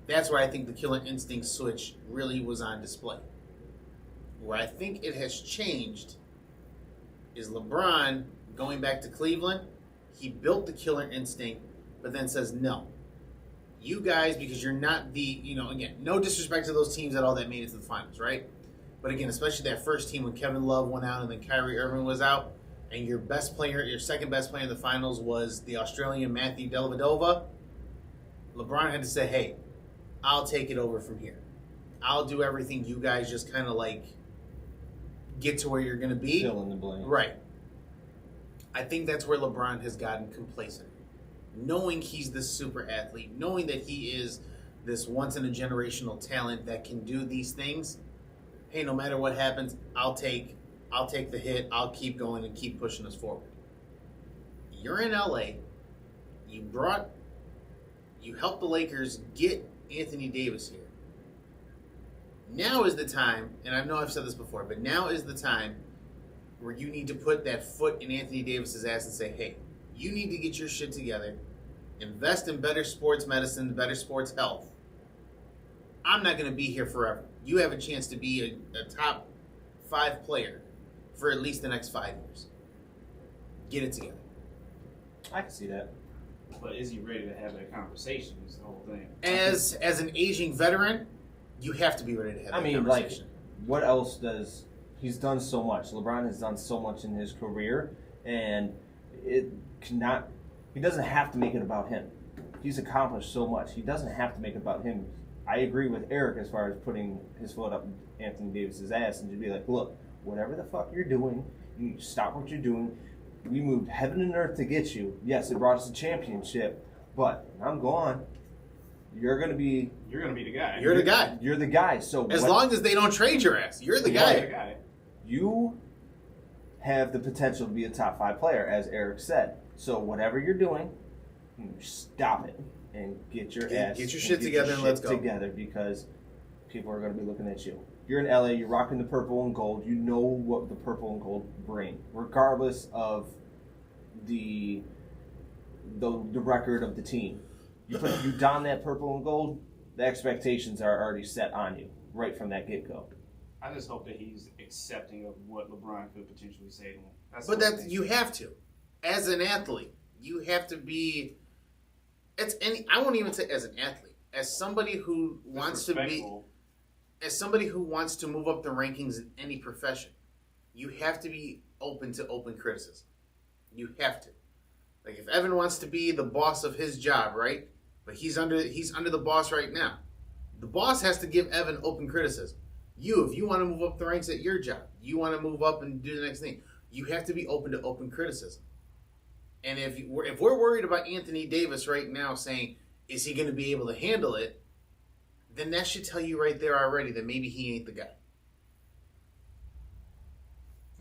that's where I think the killer instinct switch really was on display. Where I think it has changed is LeBron going back to Cleveland. He built the killer instinct, but then says, no. You guys, because you're not the, again, no disrespect to those teams at all that made it to the finals, right? But again, especially that first team when Kevin Love went out and then Kyrie Irving was out, and your second best player in the finals was the Australian Matthew Dellavedova, LeBron had to say, hey, I'll take it over from here. I'll do everything. You guys just kind of like get to where you're going to be. Fill in the blank. Right. I think that's where LeBron has gotten complacent. Knowing he's this super athlete, knowing that he is this once-in-a-generational talent that can do these things, hey, no matter what happens, I'll take the hit. I'll keep going and keep pushing us forward. You're in LA. You helped the Lakers get Anthony Davis here. Now is the time, and I know I've said this before, but now is the time where you need to put that foot in Anthony Davis's ass and say, hey, you need to get your shit together, invest in better sports medicine, better sports health. I'm not going to be here forever. You have a chance to be a top 5 player for at least the next 5 years. Get it together. I can see that. But is he ready to have that conversation? Is the whole thing. As an aging veteran, you have to be ready to have that conversation. What else does... He's done so much. LeBron has done so much in his career, and he doesn't have to make it about him. He's accomplished so much. He doesn't have to make it about him. I agree with Eric as far as putting his foot up Anthony Davis's ass and just be like, look, whatever the fuck you're doing, you need to stop what you're doing. We moved heaven and earth to get you. Yes, it brought us a championship, but when I'm gone, you're gonna be the guy. You're the guy. You're the guy. So as long as they don't trade your ass, you're the guy. You're the guy. You have the potential to be a top 5 player, as Eric said. So whatever you're doing, stop it and get your shit together and let's go together, because people are going to be looking at you. You're in LA. You're rocking the purple and gold. You know what the purple and gold bring, regardless of the record of the team. You don that purple and gold, the expectations are already set on you right from that get-go. I just hope that he's accepting of what LeBron could potentially say to him. But you have to. As an athlete, you have to be... I won't even say as an athlete. As somebody who wants to be... As somebody who wants to move up the rankings in any profession, you have to be open to open criticism. You have to. Like, if Evan wants to be the boss of his job, right? But he's under the boss right now. The boss has to give Evan open criticism. If you want to move up the ranks at your job, you want to move up and do the next thing, you have to be open to open criticism. And if we're worried about Anthony Davis right now saying, is he going to be able to handle it, then that should tell you right there already that maybe he ain't the guy.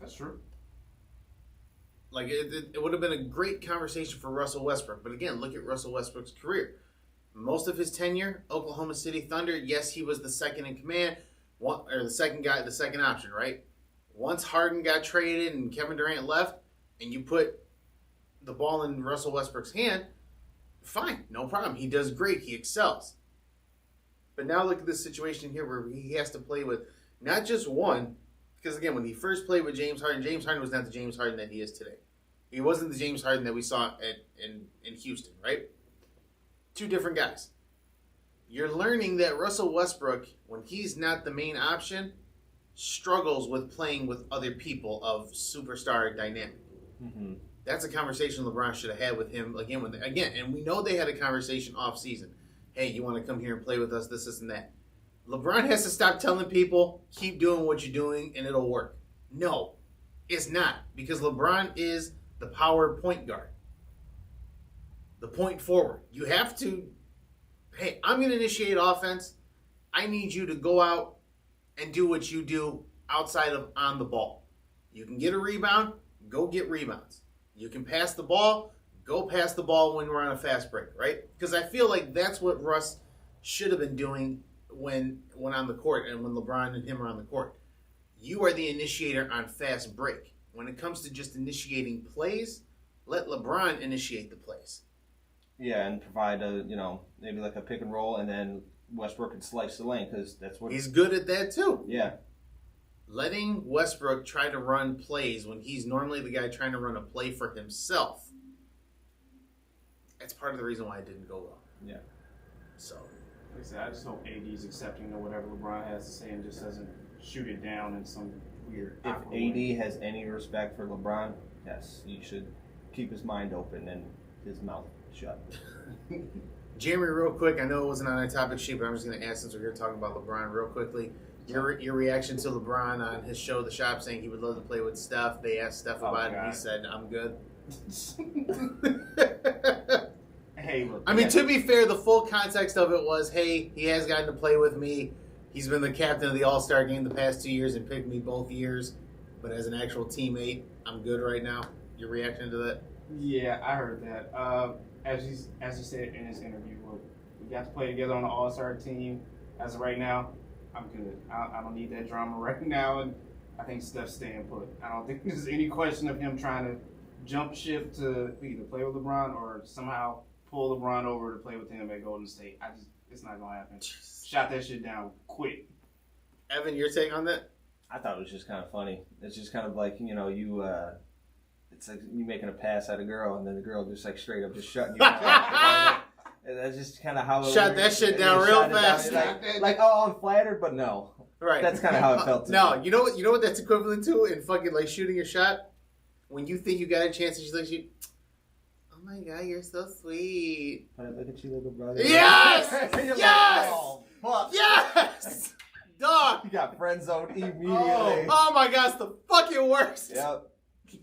That's true. Like, it would have been a great conversation for Russell Westbrook. But again, look at Russell Westbrook's career. Most of his tenure, Oklahoma City Thunder, yes, he was the second in command, or the second option, right? Once Harden got traded and Kevin Durant left, and you put the ball in Russell Westbrook's hand, fine, no problem. He does great. He excels. But now look at this situation here where he has to play with not just one, because again, when he first played with James Harden was not the James Harden that he is today. He wasn't the James Harden that we saw in Houston, right? 2 different guys. You're learning that Russell Westbrook, when he's not the main option, struggles with playing with other people of superstar dynamic. Mm-hmm. That's a conversation LeBron should have had with him again. And we know they had a conversation off season. Hey, you want to come here and play with us, this, and that. LeBron has to stop telling people, keep doing what you're doing and it'll work. No, it's not. Because LeBron is the power point guard. The point forward. You have to, hey, I'm going to initiate offense. I need you to go out and do what you do outside of on the ball. You can get a rebound, go get rebounds. You can pass the ball, go pass the ball when we're on a fast break, right? Because I feel like that's what Russ should have been doing when on the court and when LeBron and him are on the court. You are the initiator on fast break. When it comes to just initiating plays, let LeBron initiate the plays. Yeah, and provide a, maybe like a pick and roll, and then Westbrook can slice the lane because that's what he's good at that too. Yeah. Letting Westbrook try to run plays when he's normally the guy trying to run a play for himself. That's part of the reason why it didn't go well. Yeah. So. Like I said, I just hope AD's accepting of whatever LeBron has to say and just doesn't shoot it down in some weird. If AD has any respect for LeBron, yes, he should keep his mind open and his mouth shut. Jeremy, real quick, I know it wasn't on our topic sheet, but I'm just going to ask since we're here talking about LeBron real quickly. Your reaction to LeBron on his show, The Shop, saying he would love to play with Steph. They asked Steph about it, and he said, I'm good. Hey, look, I mean, to be fair, the full context of it was, hey, he has gotten to play with me. He's been the captain of the All-Star game the past 2 years and picked me both years. But as an actual teammate, I'm good right now. Your reaction to that? Yeah, I heard that. As he said in his interview, look, we got to play together on the All-Star team. As of right now, I'm good. I don't need that drama right now, and I think Steph's staying put. I don't think there's any question of him trying to jump ship to either play with LeBron or somehow pull LeBron over to play with him at Golden State. It's not gonna happen. Shot that shit down quick. Evan, your take on that? I thought it was just kind of funny. It's just kind of like, it's like you making a pass at a girl, and then the girl just like straight up just shutting you down. And that's just kind of how it shot that shit down real fast. Like, oh, I'm flattered, but no. Right. That's kind of how it felt to No, me. you know what that's equivalent to in fucking like shooting your shot? When you think you got a chance and she looks at you, oh my God, you're so sweet. When I look at you, little brother. Yes! You're Yes! like, oh, fuck. Yes! Dog! You got friend zoned immediately. Oh my God, it's the fucking worst.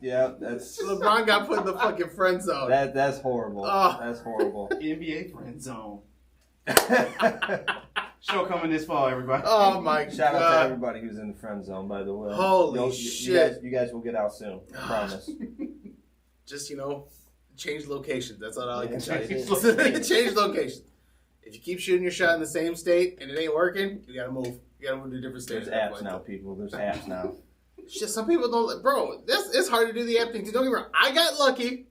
Yep, that's LeBron got put in the fucking friend zone. that's horrible. Oh. That's horrible. NBA friend zone. Show coming this fall, everybody. Oh my God. Shout out to everybody who's in the friend zone, by the way. Holy shit. You guys will get out soon. I promise. Just, change locations. That's all I can tell you. Change locations. Change locations. If you keep shooting your shot in the same state and it ain't working, you gotta move. You gotta move to a different state. There's apps now, people. There's apps now. It's just some people don't. Bro, it's hard to do the app thing. Don't get me wrong. I got lucky.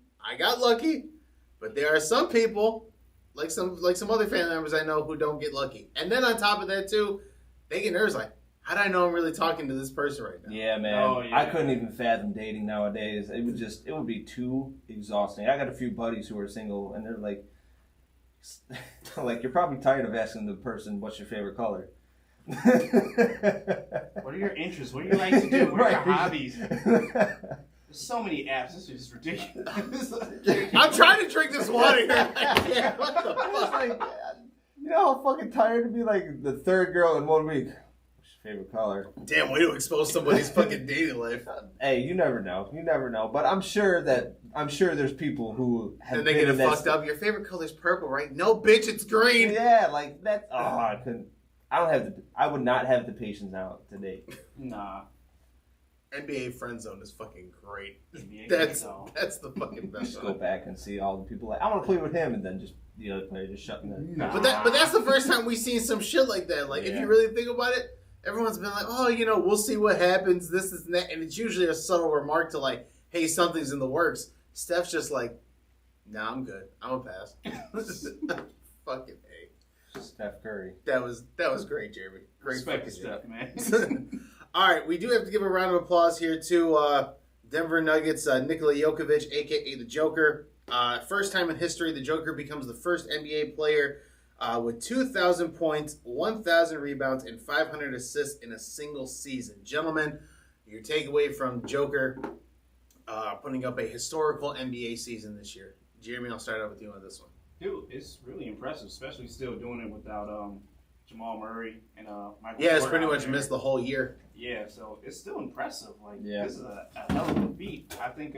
But there are some people, like some other family members I know, who don't get lucky. And then on top of that too, they get nervous. Like, how do I know I'm really talking to this person right now? Yeah, man. Oh, yeah. I couldn't even fathom dating nowadays. It would be too exhausting. I got a few buddies who are single, and they're like, you're probably tired of asking the person, what's your favorite color? What are your interests? What do you like to do? What are your hobbies? There's so many apps. This is ridiculous. I'm trying to drink this water here. Yeah, what the It's fuck? like, you know how fucking tired to be like the third girl in 1 week? What's your favorite color? Damn, way to expose somebody's fucking dating life. Hey, you never know. But I'm sure there's people who have And they been get it in that fucked up. Your favorite color's purple, right? No, bitch, it's green. Yeah, like that. Oh, I couldn't. I would not have the patience now to date. Nah. NBA friend zone is fucking great. NBA That's zone. the fucking best. Just go back and see all the people like I want to play with him, and then just the other player just shutting the. Nah. But that's the first time we've seen some shit like that. Like, if Yeah. you really think about it, everyone's been like, oh, we'll see what happens, this and that. And it's usually a subtle remark to like, hey, something's in the works. Steph's just like, nah, I'm good. I'm a pass. Fucking A. Steph Curry. That was great, Jeremy. Great Respect fucking stuff, Jeremy. man. All right, we do have to give a round of applause here to Denver Nuggets, Nikola Jokic, a.k.a. the Joker. First time in history, the Joker becomes the first NBA player with 2,000 points, 1,000 rebounds, and 500 assists in a single season. Gentlemen, your takeaway from Joker putting up a historical NBA season this year. Jeremy, I'll start out with you on this one. Dude, it's really impressive, especially still doing it without Jamal Murray and Michael Yeah, it's Porter pretty out much there. missed the whole year. Yeah, so it's still impressive. Like, Yeah. This is a hell of a feat. I think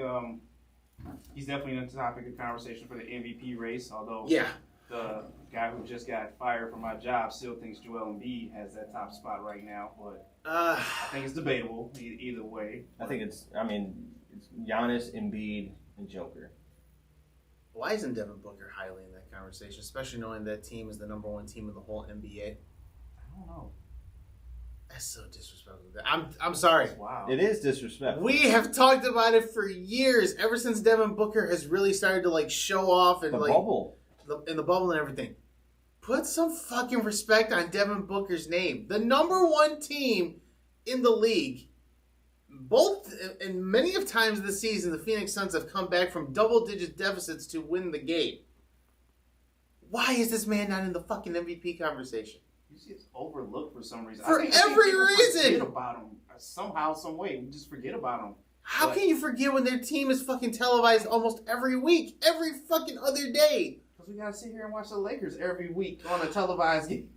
he's definitely on the topic of conversation for the MVP race, although Yeah. the guy who just got fired from my job still thinks Joel Embiid has that top spot right now, but I think it's debatable either way. I think it's Giannis, Embiid, and Joker. Why isn't Devin Booker highly in that conversation, especially knowing that team is the number one team in the whole NBA? I don't know. That's so disrespectful. I'm sorry. Wow. It is disrespectful. We have talked about it for years, ever since Devin Booker has really started to like show off and the like bubble. in the bubble and everything. Put some fucking respect on Devin Booker's name. The number one team in the league. Both and many of times this season, the Phoenix Suns have come back from double-digit deficits to win the game. Why is this man not in the fucking MVP conversation? He's just overlooked for some reason. For I think every people reason! Forget about him somehow, some way. We just forget about him. How can you forget when their team is fucking televised almost every week, every fucking other day? Because we gotta sit here and watch the Lakers every week on a televised game.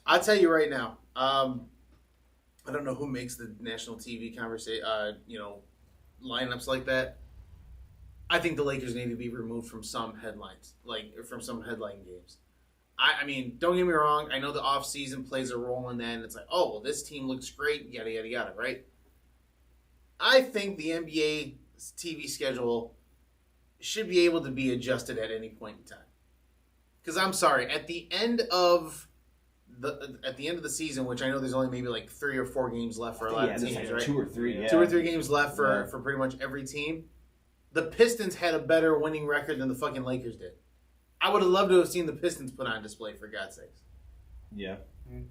I'll tell you right now. I don't know who makes the national TV conversation, lineups like that. I think the Lakers need to be removed from some headlines, from some headline games. I mean, don't get me wrong. I know the offseason plays a role in that, and it's like, oh, well, this team looks great, yada, yada, yada, right? I think the NBA TV schedule should be able to be adjusted at any point in time. Because I'm sorry, at the end of the season, which I know there's only maybe like 3 or 4 games left for a lot of teams, like right? 2 or 3. Yeah. 2 or 3 games left for pretty much every team. The Pistons had a better winning record than the fucking Lakers did. I would have loved to have seen the Pistons put on display, for God's sakes. Yeah.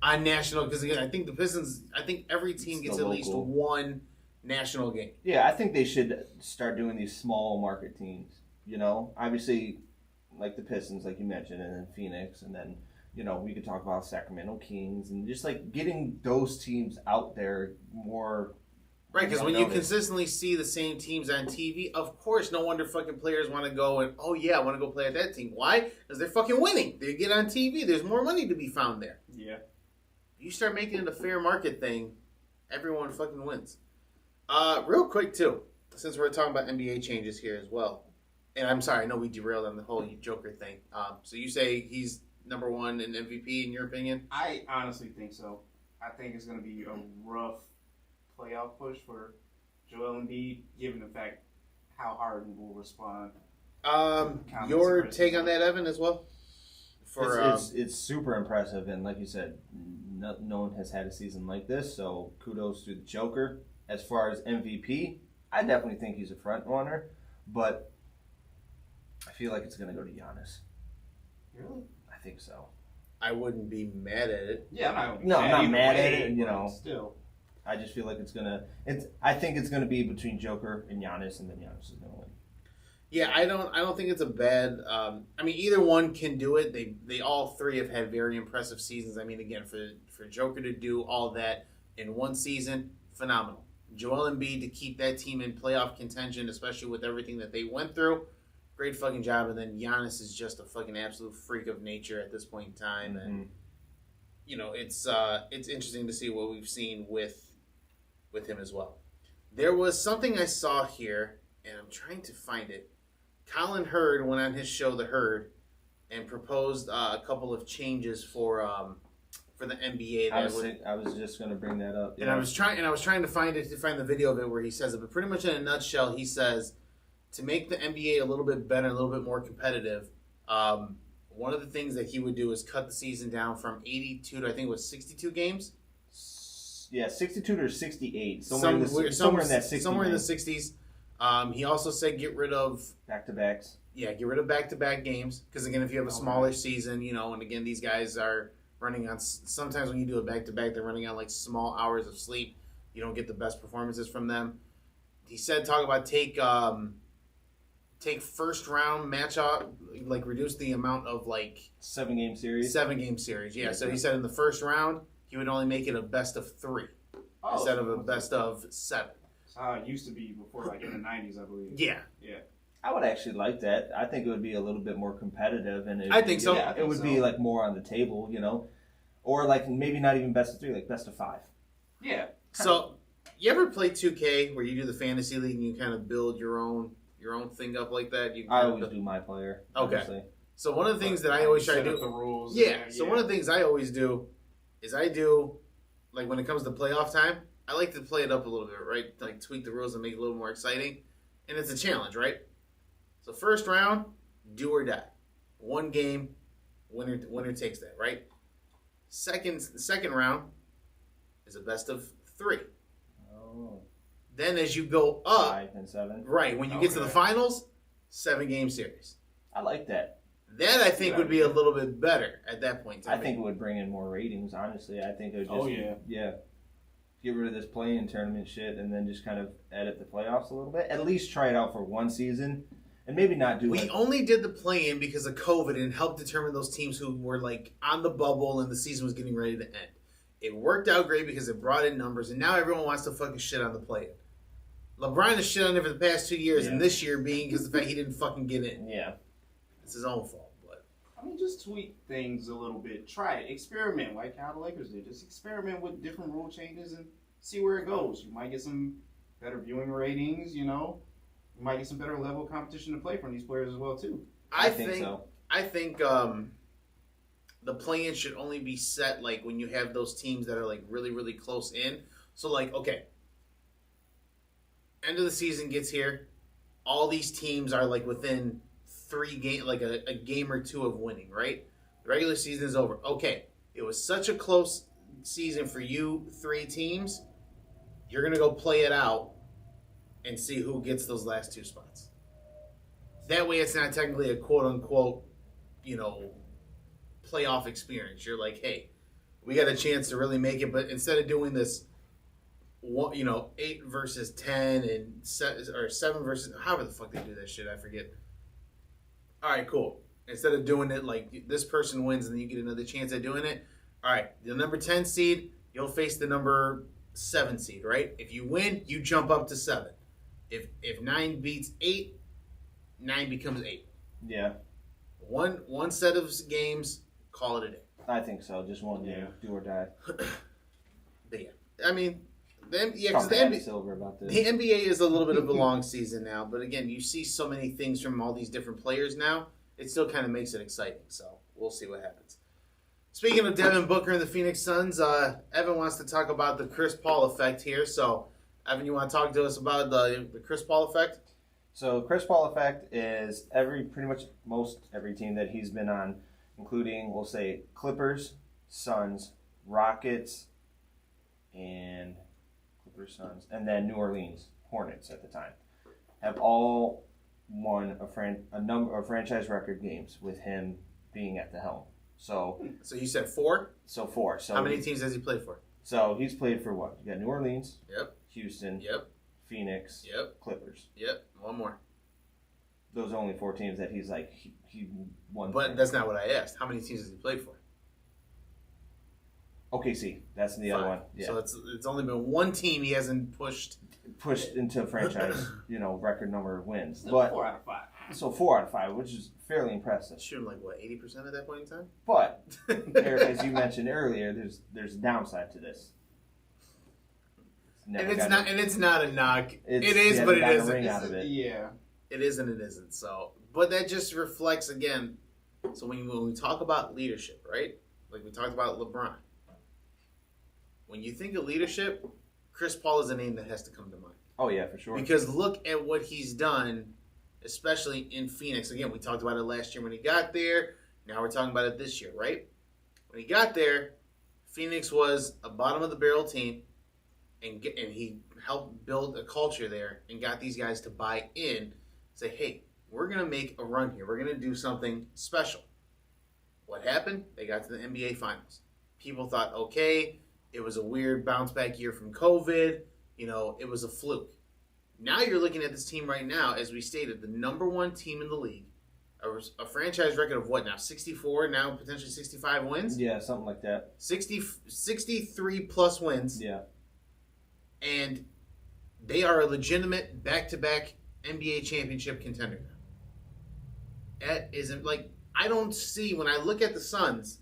On national, because again, I think the Pistons, every team gets at least one national game. Yeah, I think they should start doing these small market teams. Obviously, like the Pistons, like you mentioned, and then Phoenix, and then we could talk about Sacramento Kings, and just like getting those teams out there more. Right, because when you consistently see the same teams on TV, of course, no wonder fucking players want to go and, oh yeah, I want to go play at that team. Why? Because they're fucking winning. They get on TV. There's more money to be found there. Yeah. You start making it a fair market thing, everyone fucking wins. Real quick, too, since we're talking about NBA changes here as well, and I'm sorry, I know we derailed on the whole Joker thing. So you say he's number one in MVP, in your opinion? I honestly think so. I think it's going to be a rough playoff push for Joel Embiid, given the fact how Harden will respond. Your take on that, Evan, as well? It's super impressive, and like you said, no one has had a season like this, so kudos to the Joker. As far as MVP, I definitely think he's a front runner, but I feel like it's going to go to Giannis. Really? I think so. I wouldn't be mad at it. Yeah, I'm not mad at it, Still. I just feel like I think it's gonna be between Joker and Giannis, and then Giannis is gonna win. Yeah, I don't think it's a bad. Either one can do it. They all three have had very impressive seasons. I mean, again, for Joker to do all that in one season, phenomenal. Joel Embiid to keep that team in playoff contention, especially with everything that they went through, great fucking job. And then Giannis is just a fucking absolute freak of nature at this point in time, and it's interesting to see what we've seen with him as well. There was something I saw here, and I'm trying to find it. Colin Hurd went on his show, The Herd, and proposed a couple of changes for the NBA. I was just going to bring that up. And I was trying to find the video of it where he says it. But pretty much in a nutshell, he says to make the NBA a little bit better, a little bit more competitive. One of the things that he would do is cut the season down from 82 to I think it was 62 games. Yeah, 62 to 68. Somewhere in that 60s. Somewhere in the 60s. He also said get rid of back-to-backs. Yeah, get rid of back-to-back games. Because, again, if you have a smaller season, and again, these guys are running on, sometimes when you do a back-to-back, they're running on, like, small hours of sleep. You don't get the best performances from them. He said, talk about take first-round match-out, like, reduce the amount of, like... 7-game series? 7-game series, yeah. So he said in the first round, he would only make it a best of 3 instead of a best of 7. That's how it used to be before, like in the 90s, I believe. Yeah. I would actually like that. I think it would be a little bit more competitive, and I think so. It would be like more on the table, or like maybe not even best of 3, like best of 5. Yeah. So, you ever play 2K where you do the fantasy league and you kind of build your own thing up like that? I always do my player. Okay. Honestly. So one of the things that I always try to do the rules. Yeah. So one of the things I always do is like when it comes to playoff time, I like to play it up a little bit, right? Like tweak the rules and make it a little more exciting. And it's a challenge, right? So first round, do or die. One game, winner takes that, right? Second round is a best of 3. Oh. Then as you go up, 5 and 7. right, when you get to the finals, 7-game series. I like that. That I think would be a little bit better at that point. I think it would bring in more ratings, honestly. I think it would just get rid of this play-in tournament shit and then just kind of edit the playoffs a little bit. At least try it out for one season and maybe not do We only did the play-in because of COVID and helped determine those teams who were like on the bubble and the season was getting ready to end. It worked out great because it brought in numbers, and now everyone wants to fucking shit on the play-in. LeBron has shit on it for the past 2 years, and this year being because of the fact he didn't fucking get in. Yeah. It's his own fault. But I mean, just tweak things a little bit. Try it. Experiment like how the Lakers did. Just experiment with different rule changes and see where it goes. You might get some better viewing ratings, you know. You might get some better level of competition to play from these players as well, too. I think so. I think the play-in should only be set like when you have those teams that are like really, really close in. So like, okay, end of the season gets here. All these teams are like within 3 games, like a game or 2 of winning, right? The regular season is over. Okay, it was such a close season for you 3 teams. You're going to go play it out and see who gets those last 2 spots. That way it's not technically a quote-unquote, you know, playoff experience. You're like, hey, we got a chance to really make it, but instead of doing this, you know, 8 versus 10 and 7 versus however the fuck they do that shit, I forget. All right, cool. Instead of doing it like this person wins and then you get another chance at doing it, all right, the number 10 seed, you'll face the number 7 seed, right? If you win, you jump up to 7. If 9 beats 8, 9 becomes 8. Yeah. One set of games, call it a day. I think so. Just one game, do or die. But yeah, I mean, Because the NBA is a little bit of a long season now. But again, you see so many things from all these different players now. It still kind of makes it exciting. So we'll see what happens. Speaking of Devin Booker and the Phoenix Suns, Evan wants to talk about the Chris Paul effect here. So, Evan, you want to talk to us about the Chris Paul effect? So, Chris Paul effect is pretty much most every team that he's been on, including, we'll say, Clippers, Suns, Rockets, and then New Orleans Hornets at the time, have all won a number of franchise record games with him being at the helm. So you said 4? So 4. So how many teams has he played for? So he's played for what? You got New Orleans. Yep. Houston. Yep. Phoenix. Yep. Clippers. Yep. One more. Those are only 4 teams that he's like he won. But that's not what I asked. How many teams has he played for? OKC. That's the 5. other one. Yeah. So it's only been 1 team he hasn't pushed into franchise, record number of wins. Still but 4 out of 5. So 4 out of 5, which is fairly impressive. Shooting like what, 80% at that point in time? But Eric, as you mentioned earlier, there's a downside to this. It's not a knock. It is, but it isn't. Yeah. It is and it isn't. So, but that just reflects again. So when we talk about leadership, right? Like we talked about LeBron. When you think of leadership, Chris Paul is a name that has to come to mind. Oh yeah, for sure. Because look at what he's done, especially in Phoenix. Again, we talked about it last year when he got there. Now we're talking about it this year, right? When he got there, Phoenix was a bottom of the barrel team, and he helped build a culture there and got these guys to buy in. Say, hey, we're going to make a run here. We're going to do something special. What happened? They got to the NBA Finals. People thought, okay, it was a weird bounce back year from COVID. It was a fluke. Now you're looking at this team right now, as we stated, the number 1 team in the league. A franchise record of what now? 64, now potentially 65 wins? Yeah, something like that. 63 plus wins. Yeah. And they are a legitimate back-to-back NBA championship contender now. That isn't I don't see, when I look at the Suns,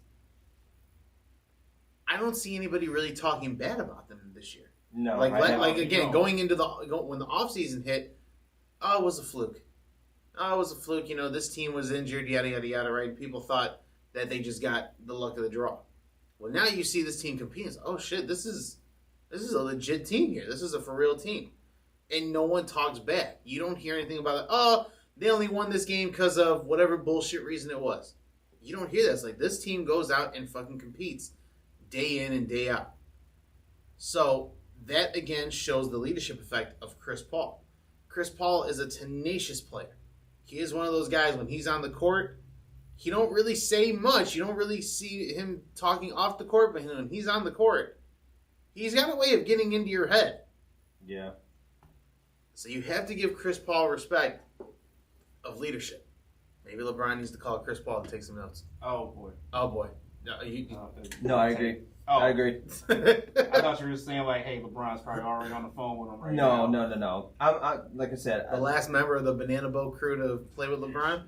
I don't see anybody really talking bad about them this year. No. Going into when the offseason hit, it was a fluke. This team was injured, yada, yada, yada, right? And people thought that they just got the luck of the draw. Well, now you see this team competing. Oh, shit, this is a legit team here. This is a for real team. And no one talks bad. You don't hear anything about it. Oh, they only won this game because of whatever bullshit reason it was. You don't hear that. It's like this team goes out and fucking competes. day in and day out. So that again shows the leadership effect of Chris Paul. Chris Paul is a tenacious player. He is one of those guys when he's on the court, he don't really say much. You don't really see him talking off the court, but when he's on the court, he's got a way of getting into your head. Yeah. So you have to give Chris Paul respect of leadership. Maybe LeBron needs to call Chris Paul to take some notes. Oh boy. Oh boy. No, I agree. Oh, I agree. I thought you were saying like, hey, LeBron's probably already on the phone with him right now. No. I like I said, The last member of the Banana Boat crew to play with LeBron.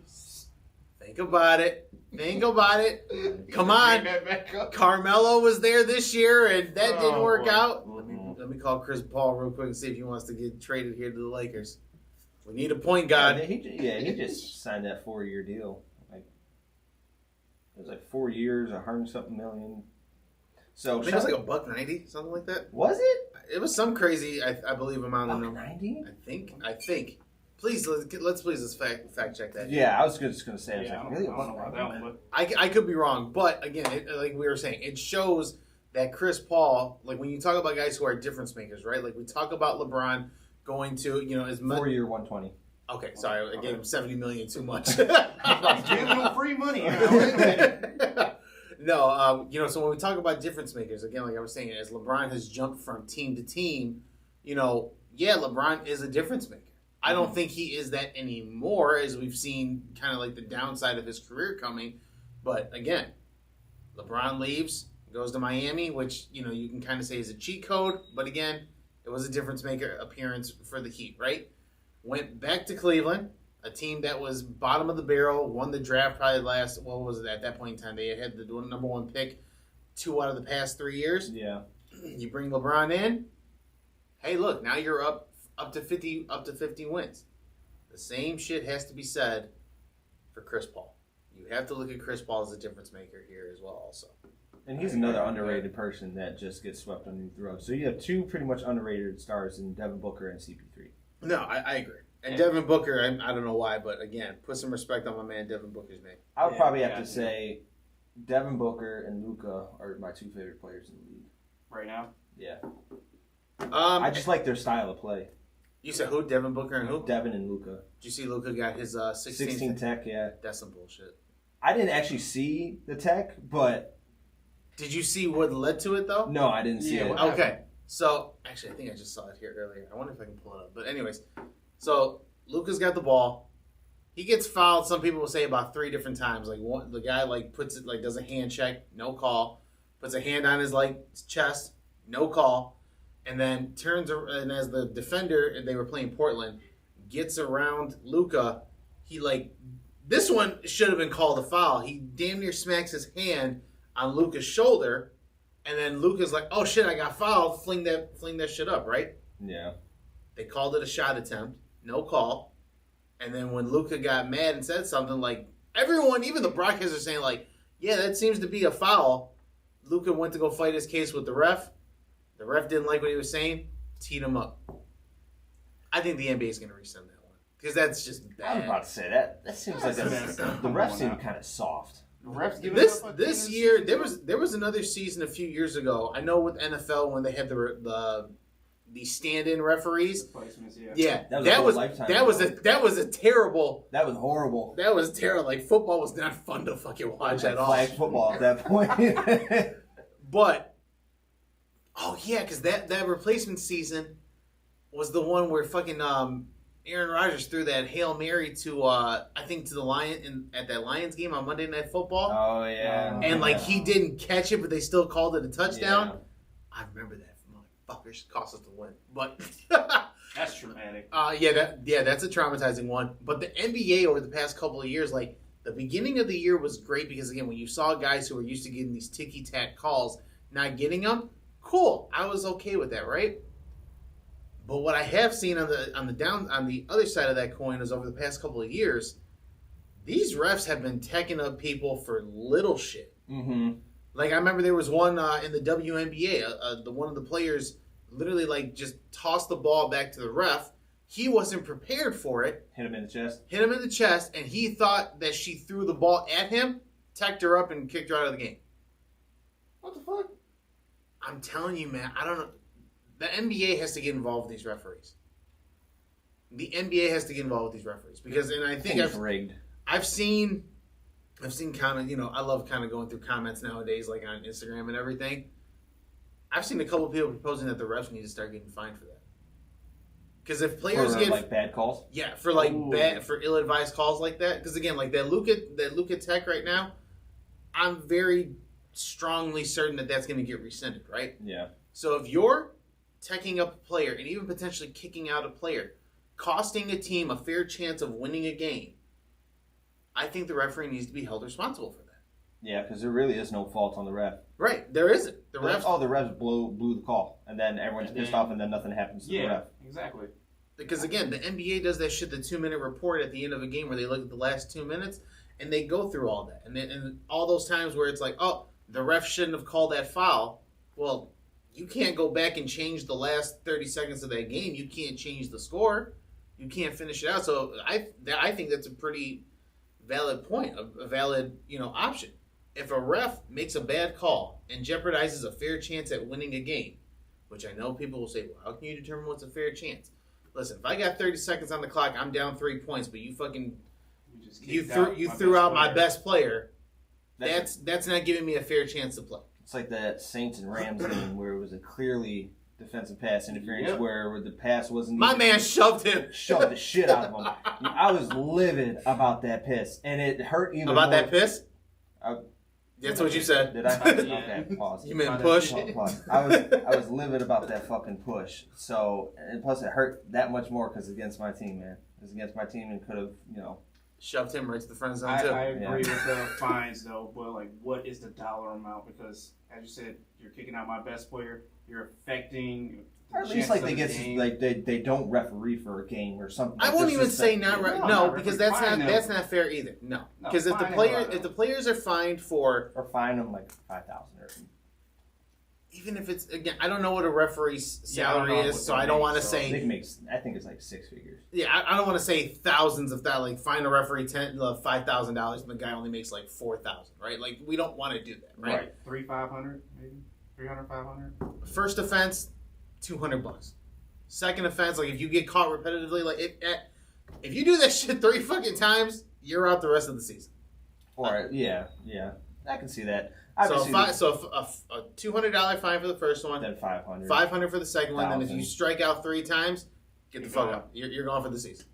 Think about it. Come on. Carmelo was there this year, and that didn't work out. Let me call Chris Paul real quick and see if he wants to get traded here to the Lakers. We need a point guard. He just signed that 4-year deal. Like it was like 4 years, $100-something million. So I think it was like $190, something like that. Was it? It was some crazy, I believe, amount of number. $190? I think. Please let's fact check that. Yeah, I was just gonna say. Yeah, I I was like, don't know about that one, but I could be wrong, but again, like we were saying, it shows that Chris Paul, like when you talk about guys who are difference makers, right? Like we talk about LeBron going to, as much. 4-year, 120. Okay, sorry, I gave him $70 million too much. giving him free money. Wait a minute. No, so when we talk about difference makers, again, like I was saying, as LeBron has jumped from team to team, LeBron is a difference maker. I don't think he is that anymore, as we've seen kind of like the downside of his career coming. But again, LeBron leaves, goes to Miami, which, you can kind of say is a cheat code. But again, it was a difference maker appearance for the Heat, right? Went back to Cleveland, a team that was bottom of the barrel, won the draft probably what was it at that point in time? They had the number 1 pick 2 out of the past 3 years. Yeah. You bring LeBron in. Hey, look, now you're up to 50 wins. The same shit has to be said for Chris Paul. You have to look at Chris Paul as a difference maker here as well also. And he's another underrated person that just gets swept underneath the rug. So you have 2 pretty much underrated stars in Devin Booker and CP3. No, I agree. And Devin Booker, I don't know why, but again, put some respect on my man Devin Booker's name. I would probably have to say Devin Booker and Luka are my 2 favorite players in the league. Right now? Yeah. I just like their style of play. You said who? Devin Booker and who? Devin and Luka. Did you see Luka got his 16 tech, yeah. That's some bullshit. I didn't actually see the tech, but... Did you see what led to it, though? No, I didn't see it. Okay. So, actually, I think I just saw it here earlier. I wonder if I can pull it up. But anyways, so Luka's got the ball. He gets fouled, some people will say, about 3 different times. Like the guy puts it, does a hand check, no call. Puts a hand on his chest, no call. And then turns, and as the defender, they were playing Portland, gets around Luka. He this one should have been called a foul. He damn near smacks his hand on Luka's shoulder, and then Luka's like, "Oh shit, I got fouled." Fling that shit up, right? Yeah. They called it a shot attempt, no call. And then when Luka got mad and said something, everyone, even the broadcasters, are saying "Yeah, that seems to be a foul." Luka went to go fight his case with the ref. The ref didn't like what he was saying, teed him up. I think the NBA is going to resend that one because that's just bad. I was about to say that. That seems like the refs seem kind of soft. The refs give this year there was another season a few years ago. I know with NFL when they had the stand-in referees. Yeah, that was a terrible. That was horrible. That was terrible. Football was not fun to fucking watch at all. Flag football at that point. But. Oh, yeah, because that replacement season was the one where fucking Aaron Rodgers threw that Hail Mary to, I think, to the Lion at that Lions game on Monday Night Football. Oh, yeah. And, he didn't catch it, but they still called it a touchdown. Yeah. I remember that. Motherfuckers cost us the win. But that's traumatic. That's a traumatizing one. But the NBA over the past couple of years, the beginning of the year was great because, again, when you saw guys who were used to getting these ticky-tack calls not getting them, cool. I was okay with that, right? But what I have seen on the other side of that coin is over the past couple of years, these refs have been teching up people for little shit. Mm-hmm. I remember there was one in the WNBA. One of the players literally just tossed the ball back to the ref. He wasn't prepared for it. Hit him in the chest, and he thought that she threw the ball at him, teched her up, and kicked her out of the game. What the fuck? I'm telling you, man, I don't know. The NBA has to get involved with these referees. The NBA has to get involved with these referees because, and I think It's rigged. I've seen comments. You know, I love kind of going through comments nowadays, like on Instagram and everything. I've seen a couple of people proposing that the refs need to start getting fined for that. Because if players get like bad calls, for ill-advised calls like that. Because again, like that Luka Tech right now, I'm very strongly certain that that's going to get rescinded, right? Yeah. So if you're teching up a player and even potentially kicking out a player, costing a team a fair chance of winning a game, I think the referee needs to be held responsible for that. Yeah, because there really is no fault on the ref. Right, there isn't. The refs blew the call, and then everyone's pissed off, and then nothing happens to the ref. Exactly. Because again, the NBA does that shit, the 2-minute report at the end of a game where they look at the last 2 minutes and they go through all that. And all those times where it's like, oh, the ref shouldn't have called that foul. Well, you can't go back and change the last 30 seconds of that game. You can't change the score. You can't finish it out. So I think that's a pretty valid point, a valid option. If a ref makes a bad call and jeopardizes a fair chance at winning a game, which I know people will say, well, how can you determine what's a fair chance? Listen, if I got 30 seconds on the clock, I'm down 3 points, but you threw out my best player. That's not giving me a fair chance to play. It's like that Saints and Rams game where it was a clearly defensive pass interference where the pass wasn't. My man shoved him. Shoved the shit out of him. I was livid about that piss, and it hurt even about more. That piss. That's what you said. Did I? Okay, pause. You meant push? Pause. I was livid about that fucking push. So, and plus it hurt that much more because it's against my team, man. It was against my team and could have, shoved him right to the friend zone too. I agree with the fines though, but like, what is the dollar amount? Because as you said, you're kicking out my best player. You're affecting. Or at least like they don't referee for a game or something. I won't even say not right. No, because that's not fair either. No, because if the players are fined for or fine them like $5,000 or even if it's again, I don't know what a referee's salary is, so I don't want to say. I think it's like 6 figures. Yeah, I don't want to say thousands of that. Like fine a referee $5,000, and the guy only makes like $4,000, right? Like we don't want to do that, right? Right, 500 maybe 300, 500. First offense. $200. Second offense, like if you get caught repetitively, like if you do that shit 3 fucking times, you're out the rest of the season. Or yeah, I can see that. So a $200 fine for the first one, then $500. $500 for the second one. Then if you strike out 3 times, get the fuck out. You're gone for the season.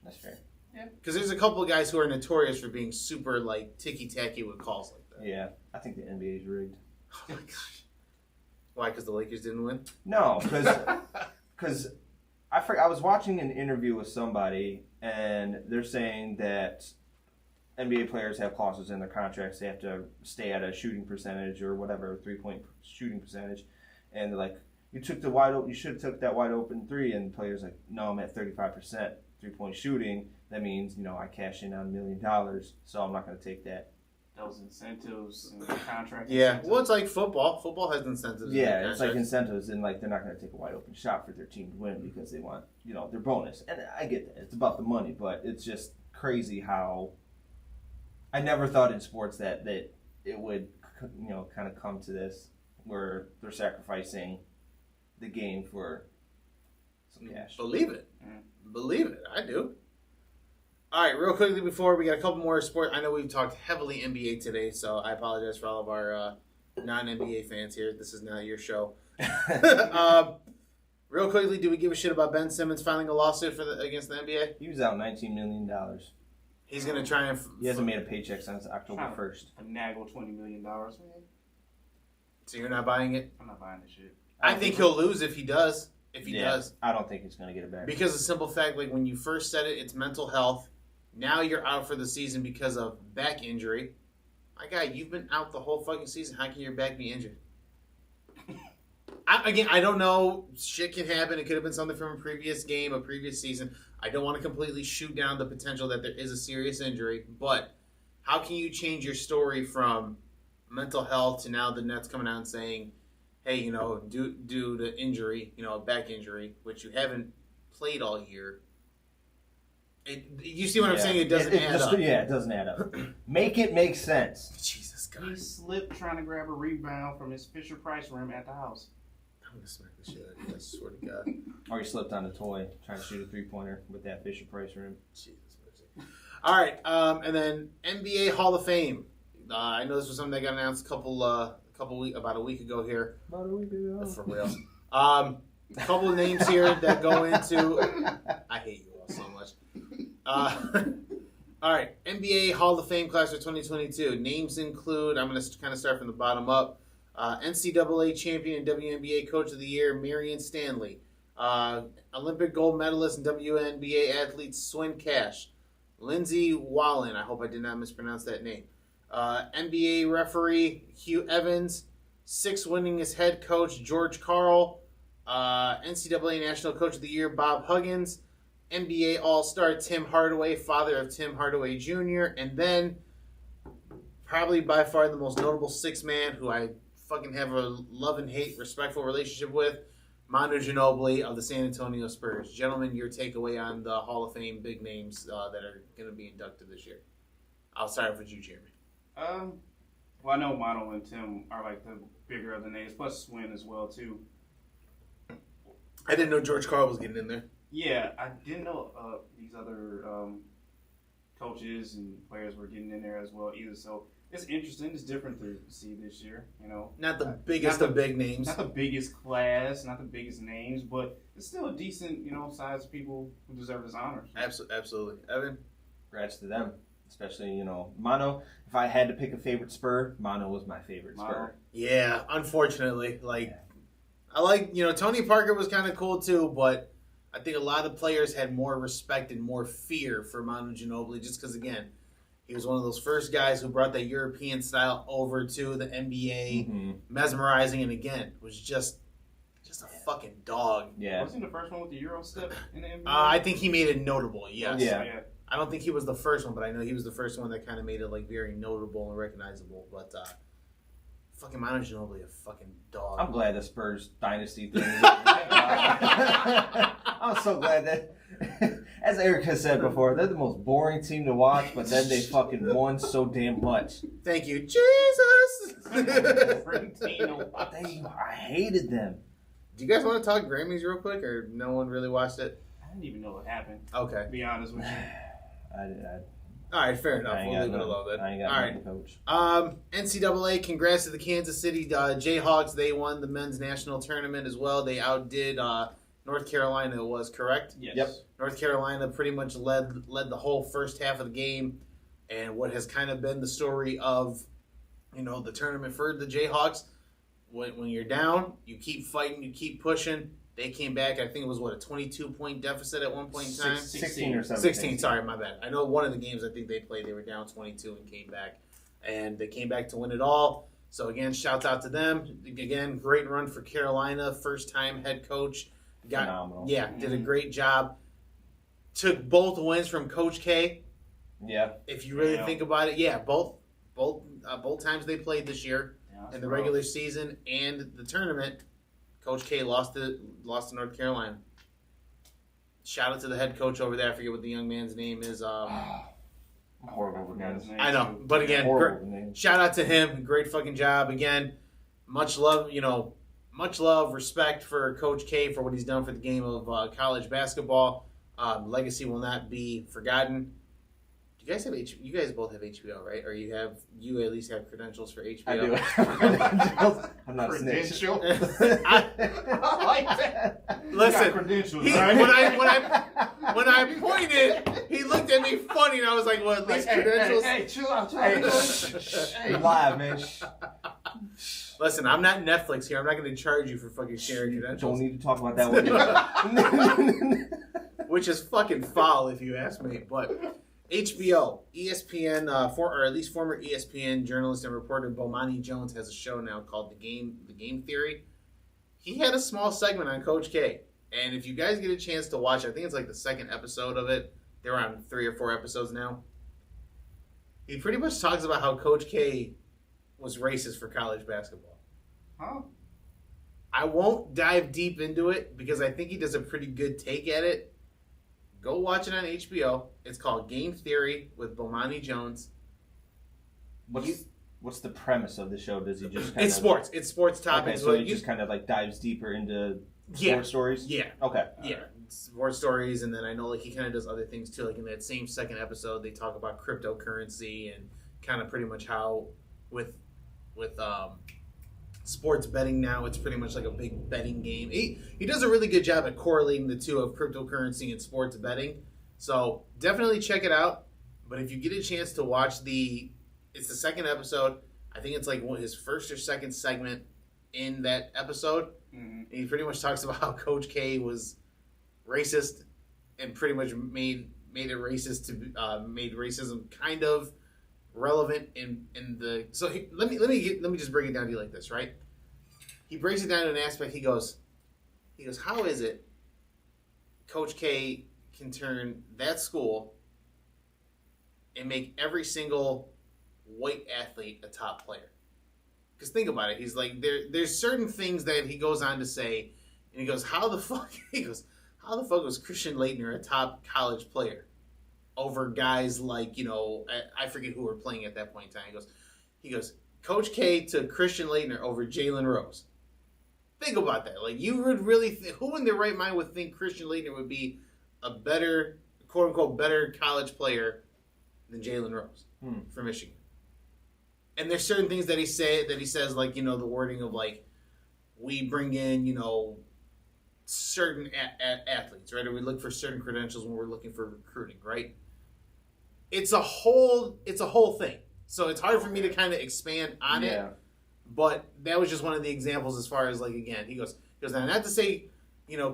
That's fair. Yeah, because there's a couple of guys who are notorious for being super like ticky tacky with calls like that. Yeah, I think the NBA's rigged. Oh my gosh. Why? Because the Lakers didn't win? No, because I was watching an interview with somebody, and they're saying that NBA players have clauses in their contracts. They have to stay at a shooting percentage or whatever, 3-point shooting percentage. And they're like, you should have took that wide open 3. And the player's like, no, I'm at 35% 3-point shooting. That means, I cash in on $1 million, so I'm not going to take that. Those incentives and the contract. Yeah, well, it's like football. Football has incentives. Yeah, it's like incentives, and like they're not going to take a wide open shot for their team to win because they want, their bonus. And I get that it's about the money, but it's just crazy how I never thought in sports that it would, kind of come to this where they're sacrificing the game for some cash. Believe it, I do. All right, real quickly before we got a couple more sports. I know we've talked heavily NBA today, so I apologize for all of our non-NBA fans here. This is not your show. Real quickly, do we give a shit about Ben Simmons filing a lawsuit against the NBA? He was out $19 million. He's going to try and... He hasn't made a paycheck since October 1st. Finagle $20 million. So you're not buying it? I'm not buying this shit. I think he'll lose if he does. If he does. I don't think he's going to get it back. Because of the simple fact, like when you first said it, it's mental health. Now you're out for the season because of back injury. My guy, you've been out the whole fucking season. How can your back be injured? I don't know. Shit can happen. It could have been something from a previous game, a previous season. I don't want to completely shoot down the potential that there is a serious injury. But how can you change your story from mental health to now the Nets coming out and saying, hey, due to injury, a back injury, which you haven't played all year, You see what I'm saying? It doesn't add up. Yeah, it doesn't add up. Make it make sense. Jesus He God. slipped trying to grab a rebound from his Fisher-Price rim at the house. I'm going to smack the shit out of you. I swear to God. Or he slipped on a toy trying to shoot a 3-pointer with that Fisher-Price rim. Jesus mercy. All right, and then NBA Hall of Fame. I know this was something that got announced about a week ago here. About a week ago. For real. A couple of names here that go into. I hate you all so much. All right, NBA Hall of Fame class for 2022. Names include. I'm going to kind of start from the bottom up. NCAA champion and WNBA Coach of the Year Marion Stanley. Olympic gold medalist and WNBA athlete Swin Cash. Lindsay Wallen. I hope I did not mispronounce that name. NBA referee Hugh Evans. 6th winningest head coach George Karl. NCAA National Coach of the Year Bob Huggins. NBA All-Star Tim Hardaway, father of Tim Hardaway Jr. And then, probably by far the most notable 6th man who I fucking have a love and hate, respectful relationship with, Manu Ginobili of the San Antonio Spurs. Gentlemen, your takeaway on the Hall of Fame big names that are going to be inducted this year. I'll start with you, Jeremy. Well, I know Manu and Tim are like the bigger of the names, plus Swin as well too. I didn't know George Karl was getting in there. Yeah, I didn't know these other coaches and players were getting in there as well either. So it's interesting. It's different to see this year. You know, Not the biggest of big names. not the biggest class, not the biggest names, but it's still a decent, size of people who deserve this honor. Absolutely. Evan? Congrats to them. Especially, Manu. If I had to pick a favorite Spur, Manu was my favorite Spur. Yeah, unfortunately. I like, Tony Parker was kind of cool too, but I think a lot of players had more respect and more fear for Manu Ginobili just because, again, he was one of those first guys who brought that European style over to the NBA, mesmerizing, and again, was just a fucking dog. Yeah. Wasn't he the first one with the Euro step in the NBA? I think he made it notable, yes. Yeah. I don't think he was the first one, but I know he was the first one that kind of made it very notable and recognizable. But fucking Manu Ginobili, a fucking dog. I'm glad the Spurs dynasty thing is I'm so glad that, as Eric has said before, they're the most boring team to watch, but then they fucking won so damn much. Thank you, Jesus. I hated them. Do you guys want to talk Grammys real quick, or no one really watched it? I didn't even know what happened. Okay. To be honest with you. All right, fair enough. We'll leave it alone then. All right. NCAA, congrats to the Kansas City Jayhawks. They won the men's national tournament as well. They outdid North Carolina, it was correct? Yes. Yep. North Carolina pretty much led the whole first half of the game, and what has kind of been the story of, the tournament for the Jayhawks. When you're down, you keep fighting, you keep pushing. They came back, I think it was, a 22-point deficit at one point in time? 16 or 17. 16, sorry, my bad. I know one of the games I think they played, they were down 22 and came back. And they came back to win it all. So, again, shouts out to them. Again, great run for Carolina. First-time head coach. Phenomenal. Yeah, did a great job. Took both wins from Coach K. Yeah. If you really think about it, yeah, both times they played this year in the regular season and the tournament, Coach K lost to North Carolina. Shout out to the head coach over there. I forget what the young man's name is. Horrible with names. I know, but again, shout out to him. Great fucking job. Again, much love, respect for Coach K for what he's done for the game of college basketball. Legacy will not be forgotten. Do you guys have You guys both have HBO, right? Or you at least have credentials for HBO? I do have credentials. I'm not a snitch. I like that. Listen, credentials, right? when I pointed, he looked at me funny, and I was like, "Well, at least credentials." Hey, chill out. Hey, live, man. Listen, I'm not Netflix here. I'm not going to charge you for fucking sharing credentials. Don't need to talk about that one. Which is fucking foul, if you ask me. But HBO, ESPN, or at least former ESPN journalist and reporter Bomani Jones has a show now called The Game Theory. He had a small segment on Coach K. And if you guys get a chance to watch, I think it's the second episode of it. They're on 3 or 4 episodes now. He pretty much talks about how Coach K was racist for college basketball. Huh? I won't dive deep into it because I think he does a pretty good take at it. Go watch it on HBO. It's called Game Theory with Bomani Jones. What's the premise of the show? Does he just It's sports. It's sports topics. Okay, so he just kind of like dives deeper into sports stories? Yeah. Okay. Yeah. Sports stories, and then I know like he kind of does other things too. Like in that same second episode, they talk about cryptocurrency and kind of pretty much how with sports betting now, it's pretty much like a big betting game. He does a really good job at correlating the two of cryptocurrency and sports betting. So definitely check it out. But if you get a chance to watch it's the second episode. I think it's like his first or second segment in that episode. Mm-hmm. And he pretty much talks about how Coach K was racist and pretty much made it racist to made racism kind of relevant in the. So let me just break it down to you like this, right? He breaks it down to an aspect. He goes, how is it Coach K can turn that school and make every single white athlete a top player? Because think about it. He's like, there's certain things that he goes on to say, and he goes, how the fuck was Christian Laettner a top college player over guys like, I forget who were playing at that point in time. He goes, Coach K took Christian Laettner over Jalen Rose. Think about that. Like, you would really who in their right mind would think Christian Laettner would be a better, quote unquote, better college player than Jalen Rose for Michigan? And there's certain things that he says, like, the wording of like, we bring in, certain athletes, right? Or we look for certain credentials when we're looking for recruiting, right? It's a whole thing. So it's hard for me to kind of expand on it. But that was just one of the examples as far as like, again, he goes now, not to say,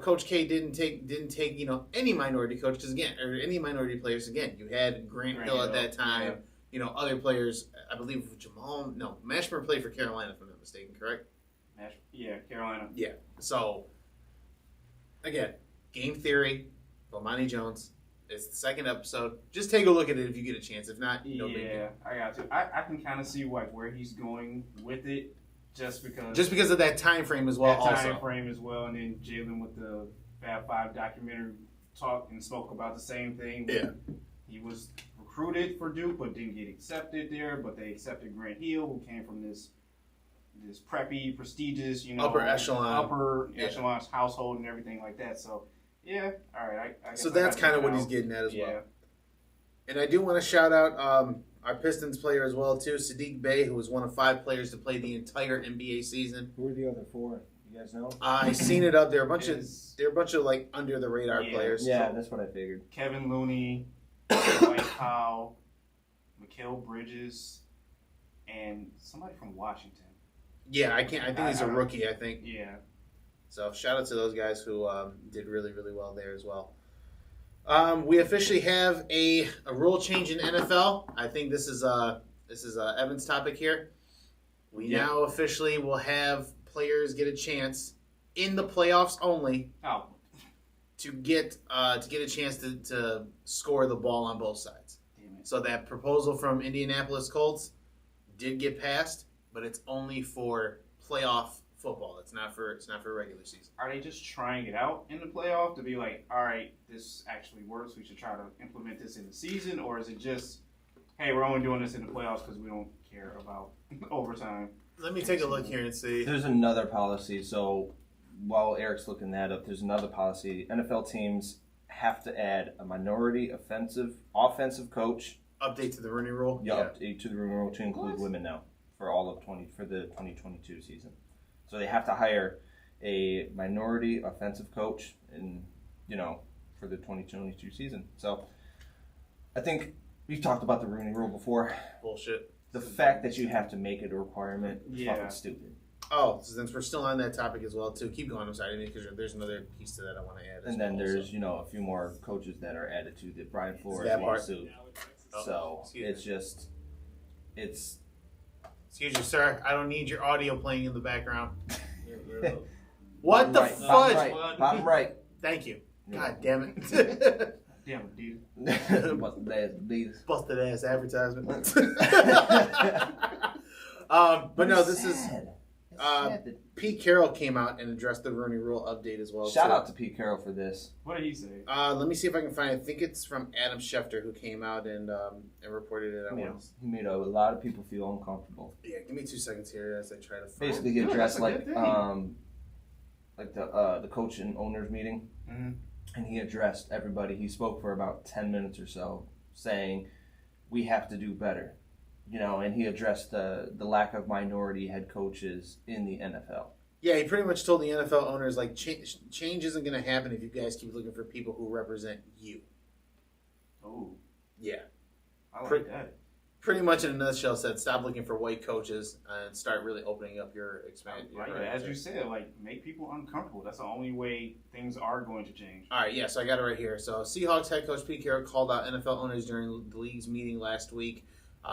Coach K didn't take any minority coach, because again, or any minority players. Again, you had Grant Hill at that time. Yeah. Other players. I believe Mashburn played for Carolina, if I'm not mistaken. Correct? Carolina. Yeah. So again, Game Theory, Bomani Jones. It's the second episode. Just take a look at it if you get a chance. If not, no big deal. I got to. I can kind of see like where he's going with it, just because of that time frame as well. And then Jalen with the Fab Five documentary talked and spoke about the same thing. Yeah, he was recruited for Duke, but didn't get accepted there. But they accepted Grant Hill, who came from this preppy, prestigious, upper echelon household and everything like that. So. Yeah, all right. So that's kind of what he's getting at as well. And I do want to shout out our Pistons player as well too, Sadiq Bey, who was one of 5 players to play the entire NBA season. Who are the other 4? You guys know? I seen it up there. They're a bunch of like under the radar players. Yeah, that's what I figured. Kevin Looney, Dwight Powell, Mikal Bridges, and somebody from Washington. Yeah, I think he's a rookie. I think. Yeah. So shout out to those guys who did really, really well there as well. We officially have a rule change in NFL. I think this is Evan's topic here. We now officially will have players get a chance in the playoffs only to get a chance to score the ball on both sides. So that proposal from Indianapolis Colts did get passed, but it's only for playoff football. It's not for regular season. Are they just trying it out in the playoff to be like, all right, this actually works, we should try to implement this in the season? Or is it just, hey, we're only doing this in the playoffs because we don't care about overtime? Let me take a look here and see. There's another policy. So while Eric's looking that up, there's another policy. NFL teams have to add a minority offensive coach. Update to the Rooney Rule? Yeah, update to the Rooney Rule to include women now for the 2022 season. So they have to hire a minority offensive coach for the 2022 season. So I think we've talked about the Rooney Rule before. Bullshit. The fact that you have to make it a requirement is fucking stupid. Oh, so since we're still on that topic as well, too, keep going. I'm sorry, because there's another piece to that I want to add. And then there's a few more coaches that are added to the Brian Flores lawsuit. So it's just Excuse me, sir. I don't need your audio playing in the background. What the fudge? I'm right. Thank you. God damn it. Damn it, dude. Busted ass advertisement. But no, this is. Pete Carroll came out and addressed the Rooney Rule update as well. Shout out to Pete Carroll for this. What did he say? Let me see if I can find it. I think it's from Adam Schefter, who came out and reported it at once. He made a lot of people feel uncomfortable. Yeah, give me 2 seconds here as I try to find Basically it. get dressed that's a like good thing. the coach and owners meeting. Mm-hmm. And he addressed everybody. He spoke for about 10 minutes or so, saying, we have to do better. And he addressed the lack of minority head coaches in the NFL. Yeah, he pretty much told the NFL owners, like, change isn't going to happen if you guys keep looking for people who represent you. Oh. Yeah. I like that. Pretty much in a nutshell said, stop looking for white coaches and start really opening up your expansion. Right, as you said, make people uncomfortable. That's the only way things are going to change. All right, yeah, so I got it right here. So Seahawks head coach Pete Carroll called out NFL owners during the league's meeting last week.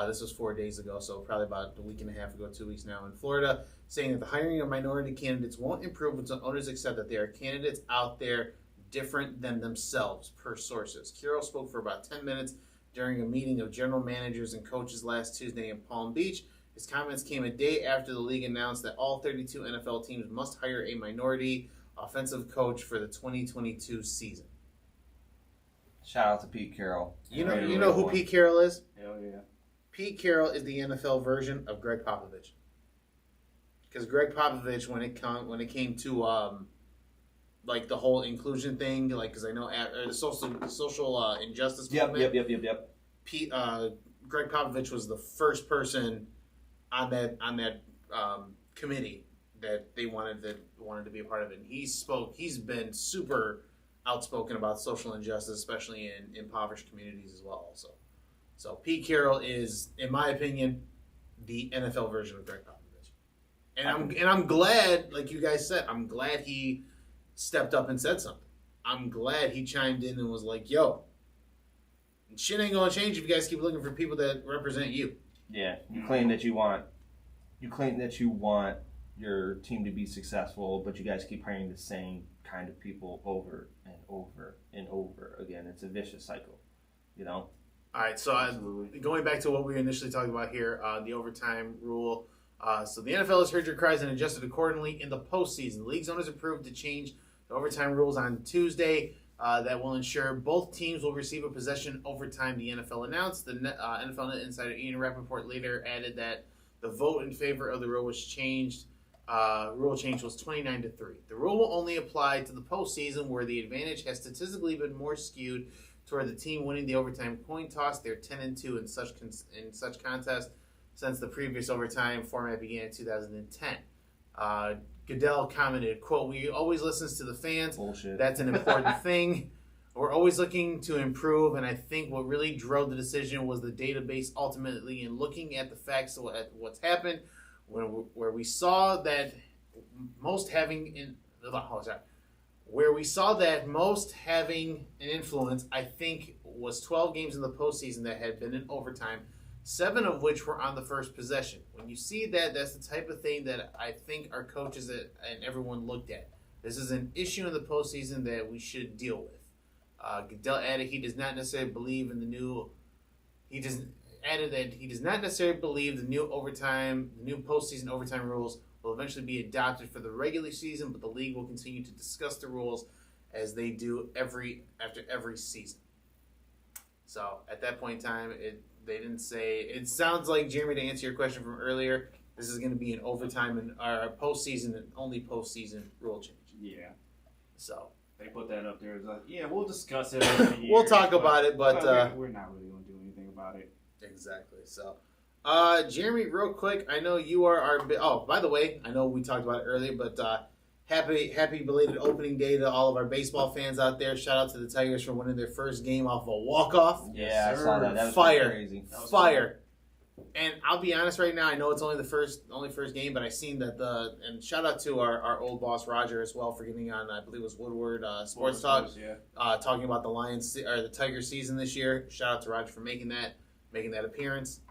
This was 4 days ago, so probably about a week and a half ago, 2 weeks now in Florida, saying that the hiring of minority candidates won't improve until owners accept that there are candidates out there different than themselves, per sources. Carroll spoke for about 10 minutes during a meeting of general managers and coaches last Tuesday in Palm Beach. His comments came a day after the league announced that all 32 NFL teams must hire a minority offensive coach for the 2022 season. Shout out to Pete Carroll. You know who Pete Carroll is? Hell yeah. Pete Carroll is the NFL version of Greg Popovich. Because Greg Popovich, when it came to like the whole inclusion thing, like because I know the social injustice movement. Yep. Greg Popovich was the first person on that committee that they wanted to be a part of it. And he's been super outspoken about social injustice, especially in impoverished communities as well. Also. So Pete Carroll is, in my opinion, the NFL version of Greg Popovich, and I'm glad, like you guys said, I'm glad he stepped up and said something. I'm glad he chimed in and was like, "Yo, shit ain't gonna change if you guys keep looking for people that represent you." Yeah, you claim that you want your team to be successful, but you guys keep hiring the same kind of people over and over and over again. It's a vicious cycle, All right, so going back to what we initially talked about here, the overtime rule. So the NFL has heard your cries and adjusted accordingly in the postseason. The league's owners approved to change the overtime rules on Tuesday. That will ensure both teams will receive a possession overtime, the NFL announced. The NFL Net insider Ian Rappaport later added that the vote in favor of the rule was changed. Rule change was 29-3. The rule will only apply to the postseason, where the advantage has statistically been more skewed toward the team winning the overtime coin toss. They're 10-2 in such contest since the previous overtime format began in 2010. Goodell commented, quote, "We always listen to the fans. Bullshit. That's an important thing. We're always looking to improve, and I think what really drove the decision was the database ultimately, and looking at the facts of what's happened, where we saw that most having an influence, I think, was 12 games in the postseason that had been in overtime, 7 of which were on the first possession. When you see that, that's the type of thing that I think our coaches and everyone looked at. This is an issue in the postseason that we should deal with." Goodell added he does not necessarily believe in the new. He added that he does not necessarily believe the new postseason overtime rules will eventually be adopted for the regular season, but the league will continue to discuss the rules as they do after every season. So at that point in time, they didn't say. It sounds like, Jeremy, to answer your question from earlier, this is going to be an overtime and postseason and only postseason rule change. Yeah. So they put that up there. It's like, yeah, we'll discuss it over the years. We'll talk about it, but we're not really going to do anything about it. Exactly. So, Jeremy, real quick, I know you are our. Oh, by the way, I know we talked about it earlier, but happy belated opening day to all of our baseball fans out there. Shout out to the Tigers for winning their first game off of a walk-off. Yeah, I saw that. That was Fire. crazy. Fire. And I'll be honest right now, I know it's only the first game, but I seen that and shout out to our old boss Roger as well for getting on, I believe it was Woodward Sports Talk, talking about the Lions or the Tigers season this year. Shout out to Roger for making that appearance.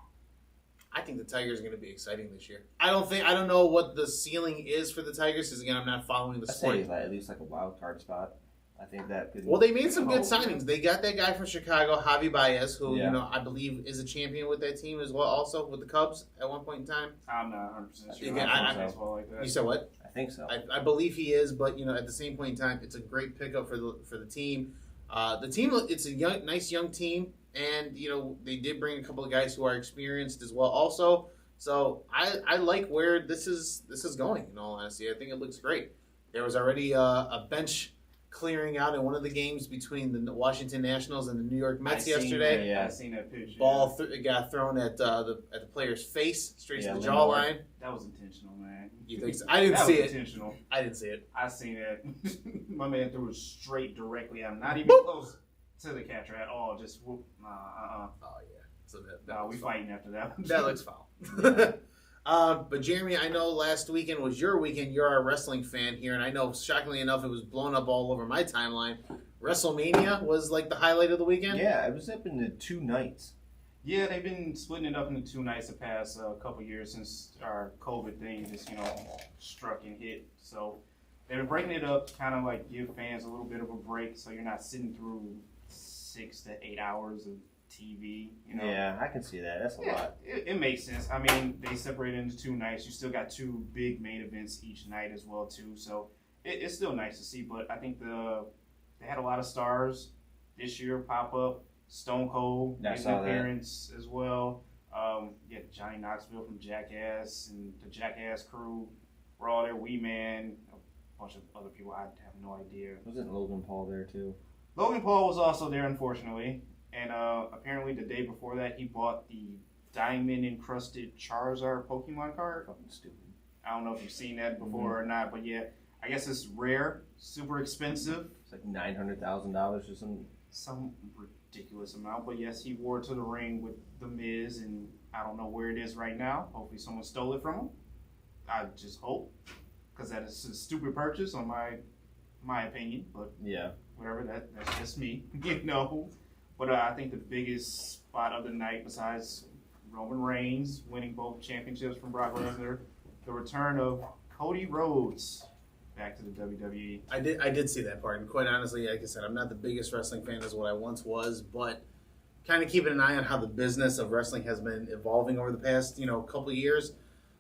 I think the Tigers are going to be exciting this year. I don't know what the ceiling is for the Tigers, because again, I'm not following the sport. I'd say at least like a wild card spot. I think that could. Well, they made some good signings. They got that guy from Chicago, Javi Baez, who I believe is a champion with that team as well, also with the Cubs at one point in time. I'm not 100% sure. Like that. You said what? I think so. I believe he is, but at the same point in time, it's a great pickup for the team. The team, it's a nice young team, and they did bring a couple of guys who are experienced as well, also. So I like where this is going. In all honesty, I think it looks great. There was already a bench clearing out in one of the games between the Washington Nationals and the New York Mets yesterday. I seen that picture. Ball got thrown at the player's face, straight to the jawline. That was intentional, man. You think so? I didn't see it. Intentional. I didn't see it. I seen it. My man threw it straight directly at him. Not even close to the catcher at all. Just whoop. Oh yeah. So we fighting after that. That looks foul. But Jeremy, I know last weekend was your weekend. You're a wrestling fan here, and I know, shockingly enough, it was blown up all over my timeline. WrestleMania was like the highlight of the weekend. Yeah, it was up into 2 nights. Yeah, they've been splitting it up into 2 nights the past couple years since our COVID thing just struck and hit. So they've been breaking it up, kind of like give fans a little bit of a break, so you're not sitting through 6 to 8 hours of TV. Yeah, I can see that. That's a lot. It makes sense. I mean, they separated into 2 nights. You still got 2 big main events each night as well too. So it's still nice to see. But I think they had a lot of stars this year pop up. Stone Cold made an appearance as well. You had Johnny Knoxville from Jackass and the Jackass crew were all there. Wee Man, a bunch of other people. I have no idea. Wasn't Logan Paul there too? Logan Paul was also there, unfortunately. And apparently the day before that, he bought the diamond-encrusted Charizard Pokemon card. Fucking stupid. I don't know if you've seen that before or not, but yeah, I guess it's rare, super expensive. It's like $900,000 or something. Some ridiculous amount, but yes, he wore it to the ring with The Miz, and I don't know where it is right now. Hopefully someone stole it from him. I just hope, because that is a stupid purchase on my opinion, but yeah, whatever, that's just me, But I think the biggest spot of the night, besides Roman Reigns winning both championships from Brock Lesnar, the return of Cody Rhodes back to the WWE. I did see that part, and quite honestly, like I said, I'm not the biggest wrestling fan as what I once was, but kind of keeping an eye on how the business of wrestling has been evolving over the past couple of years.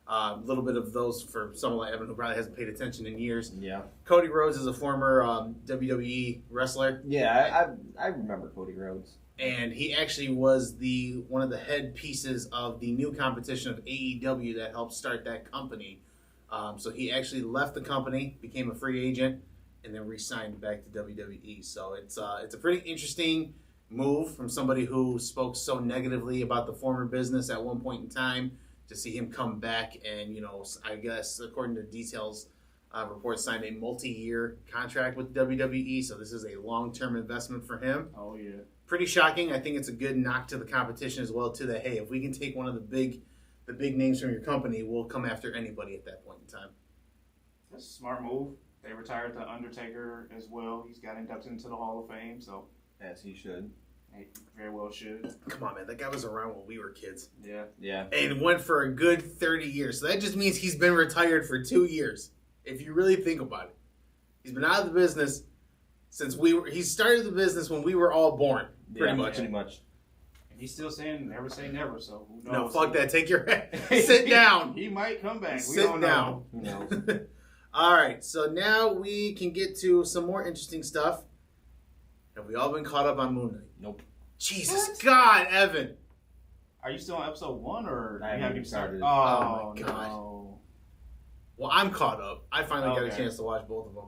A little bit of those for someone like Evan who probably hasn't paid attention in years. Yeah. Cody Rhodes is a former WWE wrestler. Yeah, I remember Cody Rhodes. And he actually was one of the head pieces of the new competition of AEW that helped start that company. So he actually left the company, became a free agent, and then re-signed back to WWE. So it's a pretty interesting move from somebody who spoke so negatively about the former business at one point in time. To see him come back and, I guess, according to details, reports signed a multi-year contract with WWE, so this is a long-term investment for him. Oh, yeah. Pretty shocking. I think it's a good knock to the competition as well, too, that, hey, if we can take one of the big names from your company, we'll come after anybody at that point in time. That's a smart move. They retired The Undertaker as well. He's got inducted into the Hall of Fame, so. As he should. He very well should. Come on, man. That guy was around when we were kids. Yeah. And went for a good 30 years. So that just means he's been retired for 2 years, if you really think about it. He's been out of the business since he started the business when we were all born, pretty much. Pretty much. And he's still saying never say never, so who knows? No, fuck that. Take your sit down. He might come back. We Sit don't down. know. Who knows? All right, so now we can get to some more interesting stuff. Have we all been caught up on Moon Knight? Nope. Jesus God, Evan. Are you still on episode 1 or I haven't even started. Oh, my God. No. Well, I'm caught up. I finally got a chance to watch both of them.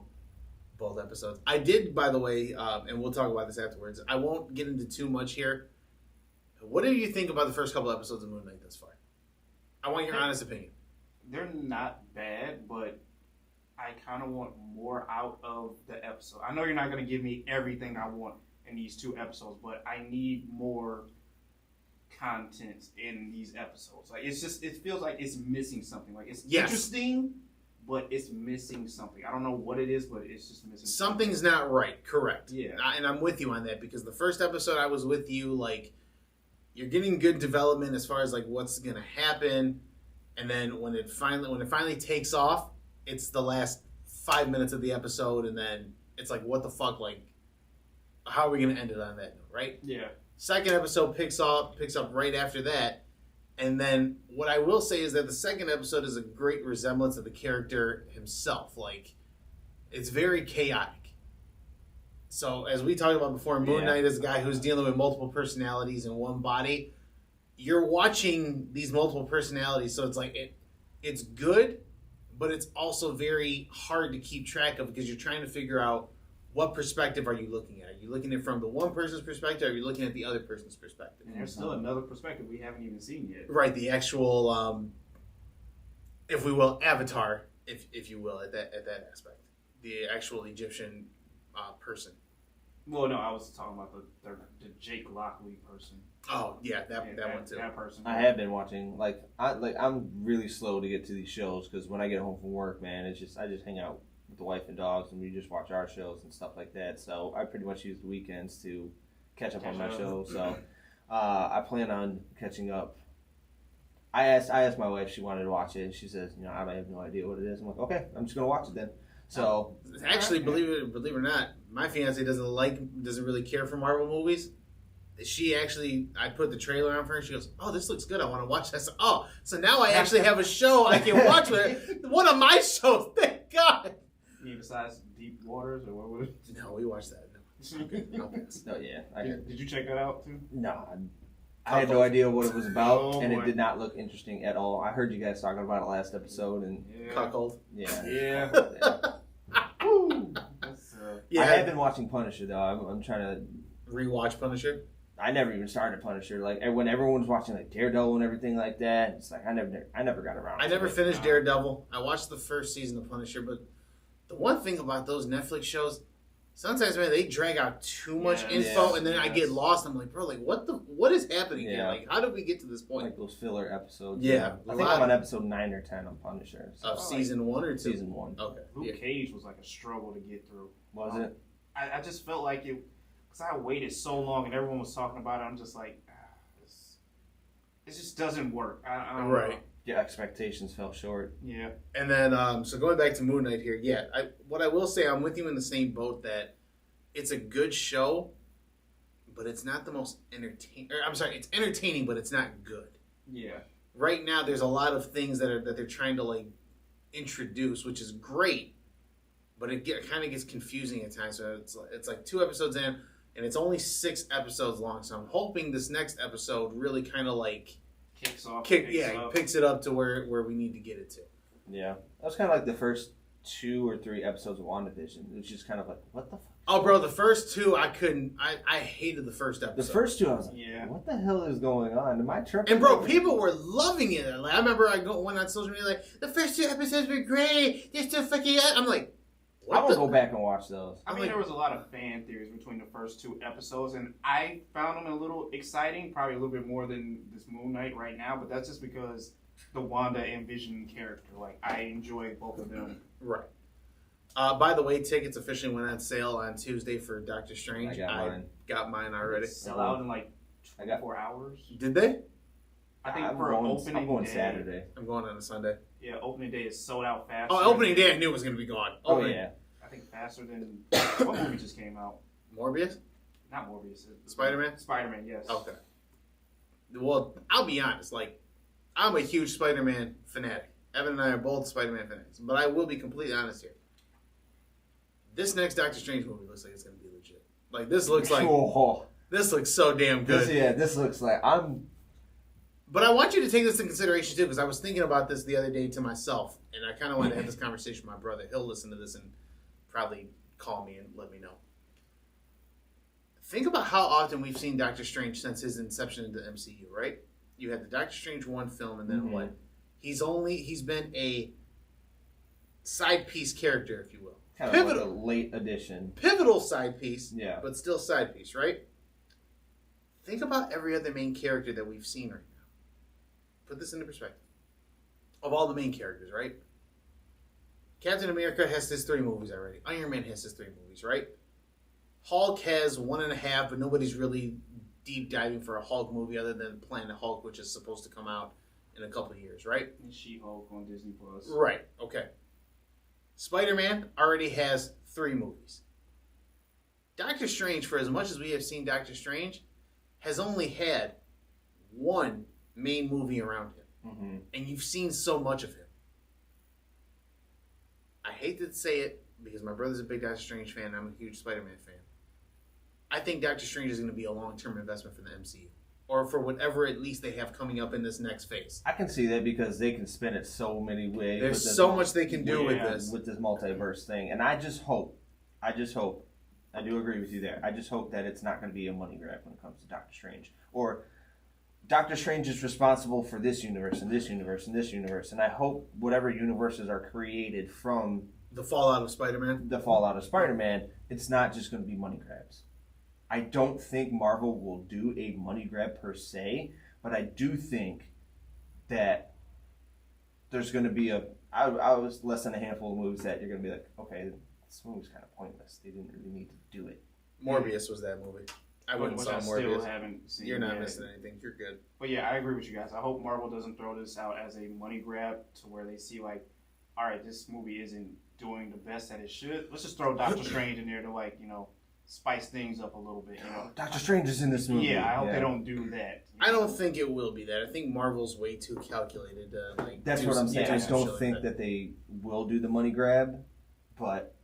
Both episodes. I did, by the way, and we'll talk about this afterwards. I won't get into too much here. What do you think about the first couple episodes of Moon Knight thus far? I want your honest opinion. They're not bad, but I kind of want more out of the episode. I know you're not going to give me everything I want in these 2 episodes, but I need more content in these episodes. Like it feels like it's missing something. Like it's interesting, but it's missing something. I don't know what it is, but it's just missing something. Something's not right. Correct. Yeah. And I'm with you on that because the first episode I was with you, like, you're getting good development as far as like what's gonna happen, and then when it finally takes off, it's the last 5 minutes of the episode, and then it's like, what the fuck? Like, how are we going to end it on that note, right? Yeah. Second episode picks up right after that. And then what I will say is that the second episode is a great resemblance of the character himself. Like, it's very chaotic. So, as we talked about before, Moon Knight is a guy who's dealing with multiple personalities in one body. You're watching these multiple personalities, so it's like it's good, but it's also very hard to keep track of because you're trying to figure out what perspective are you looking at. Are you looking at it from the one person's perspective, or are you looking at the other person's perspective? And there's still another perspective we haven't even seen yet. Right, the actual, if we will, avatar, if you will, at that aspect. The actual Egyptian person. Well, no, I was talking about the Jake Lockley person. Oh yeah, that one too. That person. I have been watching. I'm really slow to get to these shows because when I get home from work, man, I just hang out with the wife and dogs, and we just watch our shows and stuff like that. So I pretty much use the weekends to catch up on my shows. So I plan on catching up. I asked my wife if she wanted to watch it, and she says, I have no idea what it is. I'm like, okay, I'm just gonna watch it then. So actually, believe it or not, my fiance doesn't really care for Marvel movies. I put the trailer on for her. She goes, "Oh, this looks good. I want to watch this." Oh, so now I actually have a show I can watch with her. One of my shows. Thank God. Besides Deep Waters, or what was it? No, we watched that. No. I'll pass. Oh yeah, Did you check that out too? No, I had no idea what it was about, and boy. it did not look interesting at all. I heard you guys talking about it last episode, and Cuckold. yeah. Yeah, I have been watching Punisher though. I'm trying to rewatch Punisher. I never even started Punisher. Like when everyone was watching like Daredevil and everything like that, it's like I never got around. I never finished Daredevil. I watched the first season of Punisher, but the one thing about those Netflix shows, sometimes man, they drag out too much info, and then I get lost. I'm like, bro, like what is happening here? Like, how did we get to this point? Like those filler episodes. Yeah, I think I'm on episode 9 or 10 on Punisher. So. Of season 1 or 2? Season 1. Okay. Luke Cage was like a struggle to get through. Was it? I just felt like it, because I waited so long and everyone was talking about it. I'm just like, it just doesn't work. I don't know. Yeah, expectations fell short. Yeah. And then, so going back to Moon Knight here, what I will say, I'm with you in the same boat that it's a good show, but it's not the most entertaining. I'm sorry, it's entertaining, but it's not good. Yeah. Right now, there's a lot of things that they're trying to like introduce, which is great, but it kind of gets confusing at times. So it's like 2 episodes in, and it's only 6 episodes long. So I'm hoping this next episode really kind of like picks it up to where we need to get it to. Yeah, that was kind of like the first 2 or 3 episodes of WandaVision. It was just kind of like, what the fuck? Oh, bro, the first 2 I couldn't. I hated the first episode. The first 2 I was like, what the hell is going on? Am I tripping? And bro, people were loving it. Like, I remember went on social media like, the first 2 episodes were great. They're still fucking. I'm like, I will go back and watch those. I mean, there was a lot of fan theories between the first 2 episodes, and I found them a little exciting, probably a little bit more than this Moon Knight right now, but that's just because the Wanda and Vision character. Like, I enjoy both of them. Right. By the way, tickets officially went on sale on Tuesday for Doctor Strange. I got mine already. Sell out in like 24 hours. Did they? I think I'm going day, Saturday. I'm going on a Sunday. Yeah, opening day is sold out fast. Oh, opening day I knew it was going to be gone. Yeah. I think faster than what movie just came out? Morbius? Not Morbius. Spider-Man? Spider-Man, yes. Okay. Well, I'll be honest. Like, I'm a huge Spider-Man fanatic. Evan and I are both Spider-Man fanatics. But I will be completely honest here. This next Doctor Strange movie looks like it's going to be legit. Like, this looks like... This looks so damn good. This looks like... But I want you to take this into consideration, too, because I was thinking about this the other day to myself, and I kind of wanted to have this conversation with my brother. He'll listen to this and probably call me and let me know. Think about how often we've seen Doctor Strange since his inception into the MCU, right? You had the Doctor Strange 1 film, and then what? He's been a side piece character, if you will. Kind of like a late addition. Pivotal side piece, yeah, but still side piece, right? Think about every other main character that we've seen right now. Put this into perspective. Of all the main characters, right? Captain America has his 3 movies already. Iron Man has his 3 movies, right? Hulk has 1.5, but nobody's really deep diving for a Hulk movie other than Planet Hulk, which is supposed to come out in a couple of years, right? And She-Hulk on Disney Plus. Right, okay. Spider-Man already has 3 movies. Doctor Strange, for as much as we have seen Doctor Strange, has only had one main movie around him. Mm-hmm. And you've seen so much of him. I hate to say it because my brother's a big Doctor Strange fan. I'm a huge Spider-Man fan. I think Doctor Strange is going to be a long-term investment for the MCU. Or for whatever at least they have coming up in this next phase. I can see that because they can spin it so many ways. There's so much they can do with this multiverse thing. And I hope, I do agree with you there. I just hope that it's not going to be a money grab when it comes to Doctor Strange. Or Doctor Strange is responsible for this universe and this universe and this universe. And I hope whatever universes are created from the fallout of Spider-Man, it's not just going to be money grabs. I don't think Marvel will do a money grab per se, but I do think that there's going to be I was less than a handful of movies that you're going to be like, okay, this movie's kind of pointless. They didn't really need to do it. Morbius was that movie. I wouldn't saw Morbius. Still haven't seen. You're not missing anything. You're good. But yeah, I agree with you guys. I hope Marvel doesn't throw this out as a money grab to where they see like, all right, this movie isn't doing the best that it should. Let's just throw Doctor Strange in there to spice things up a little bit. Doctor Strange is in this movie. Yeah, I hope they don't do that. I don't think it will be that. I think Marvel's way too calculated. That's what I'm saying. I don't think that they will do the money grab, but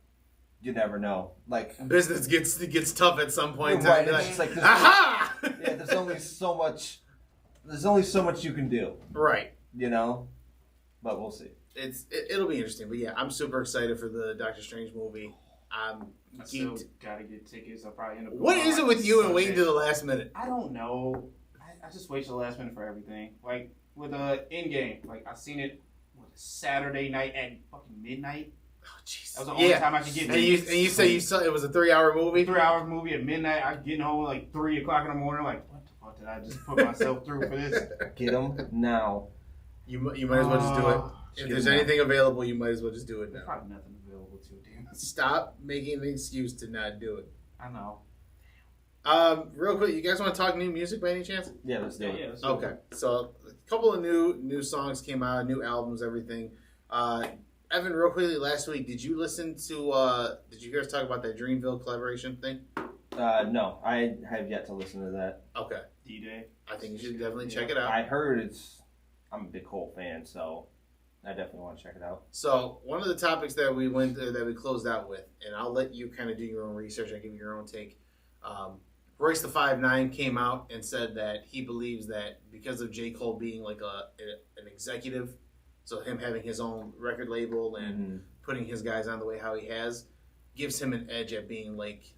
you never know. Like business gets tough at some point. Right, it's like, aha! Yeah, there's only so much. There's only so much you can do. Right. But we'll see. It'll be interesting. But yeah, I'm super excited for the Doctor Strange movie. I still gotta get tickets. I'll probably end up. What is it with you and waiting to the last minute? I don't know. I just wait to the last minute for everything. Like with Endgame, like I seen it Saturday night at fucking midnight. Oh jeez. That was the only time I could get. And you say you saw it was a 3-hour movie. 3-hour movie at midnight. I getting home like 3 o'clock in the morning. Like what the fuck did I just put myself through for this? Get them now. You might as well just do it. If there's anything available, you might as well just do it now. There's probably nothing available to damn. Stop making an excuse to not do it. I know. Real quick, you guys want to talk new music by any chance? Yeah, let's do it. Okay, so a couple of new songs came out, new albums, everything. Evan, real quickly, last week, did you listen to? Did you hear us talk about that Dreamville collaboration thing? No, I have yet to listen to that. Okay, D-Day. I think you should definitely check it out. I heard I'm a big Cole fan, so I definitely want to check it out. So one of the topics that we closed out with, and I'll let you kind of do your own research. I'll give you your own take. Royce the 5'9" came out and said that he believes that because of J. Cole being like an executive, so him having his own record label and putting his guys on the way how he has, gives him an edge at being like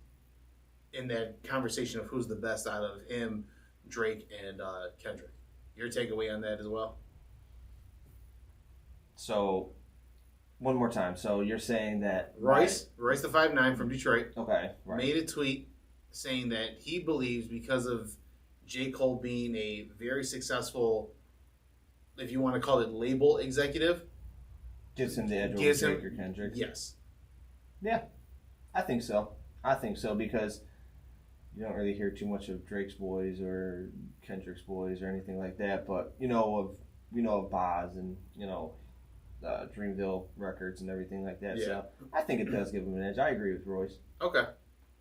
in that conversation of who's the best out of him, Drake, and Kendrick. Your takeaway on that as well? So, one more time. So you're saying that Royce the 5'9" from Detroit, made a tweet saying that he believes because of J. Cole being a very successful, if you want to call it label executive, gives him the edge over Drake or Kendrick. Yes. Yeah, I think so. Because you don't really hear too much of Drake's boys or Kendrick's boys or anything like that. But you know of Boz and Dreamville Records and everything like that. Yeah. So I think it does give him an edge. I agree with Royce. Okay.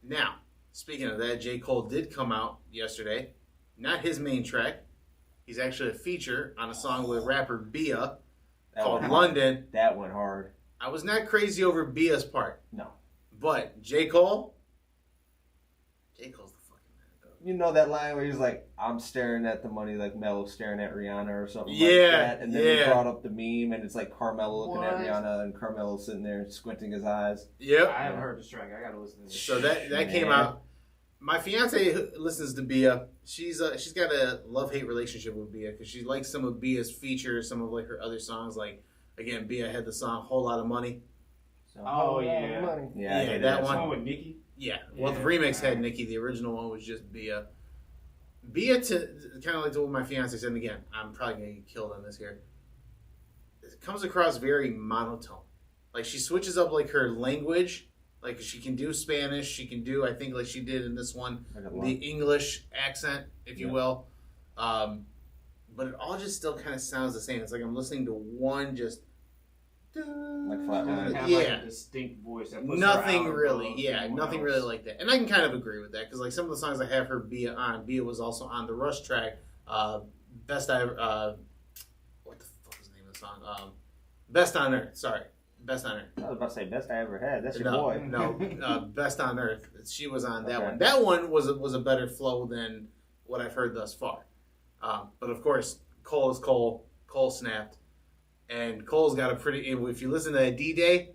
Now, speaking of that, J. Cole did come out yesterday. Not his main track. He's actually a feature on a song with rapper Bia called London. That went hard. I was not crazy over Bia's part. No. But J. Cole's the fucking man, though. You know that line where he's like, I'm staring at the money like Melo's staring at Rihanna or something like that. And then he brought up the meme and it's like Carmelo looking at Rihanna and Carmelo sitting there squinting his eyes. Yep. I haven't heard this track. I gotta listen to this. So that came out. My fiance listens to Bia. She's got a love-hate relationship with Bia because she likes some of Bia's features, some of like her other songs. Like again, Bia had the song "Whole Lot of Money." Oh yeah, yeah, that one with Nicki. Yeah, well, the remix had Nicki. The original one was just Bia. Bia, to kind of like what my fiance said, and again, I'm probably gonna get killed on this here. It comes across very monotone. Like she switches up like her language. Like she can do Spanish, she can do, I think like she did in this one, the English accent, if you will. But it all just still kind of sounds the same. It's like I'm listening to one just Like She flat doesn't line. have Yeah. like a distinct voice. That puts her Nothing out really, above yeah, anyone nothing else. really like that. And I can kind of agree with that because like some of the songs I have her Bia on. Bia was also on the Rush track. Best I ever. What the fuck is the name of the song? Best on Earth. Sorry, Best on Earth. I was about to say best I ever had. That's your No, boy. no, Best on Earth. She was on that Okay. one. That one was a better flow than what I've heard thus far. But of course, Cole is Cole. Cole snapped, and Cole's got a pretty. If you listen to that D-Day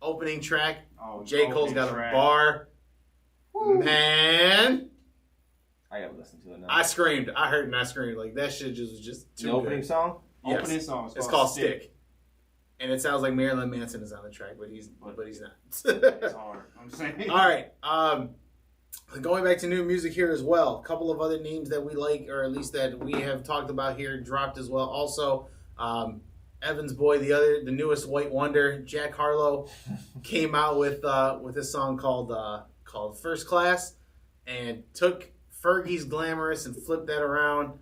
opening track, Oh, J. Cole's opening got track. a bar. Man, I gotta listen to it now. I screamed. I heard and I screamed. Like that shit was just too the opening good. song? Yes. Opening song. It's called Stick. And it sounds like Marilyn Manson is on the track, but he's not. It's hard. I'm saying. All right. Going back to new music here as well. A couple of other names that we like, or at least that we have talked about here, dropped as well. Also, Evan's boy, the newest White Wonder, Jack Harlow, came out with this song called First Class, and took Fergie's Glamorous and flipped that around.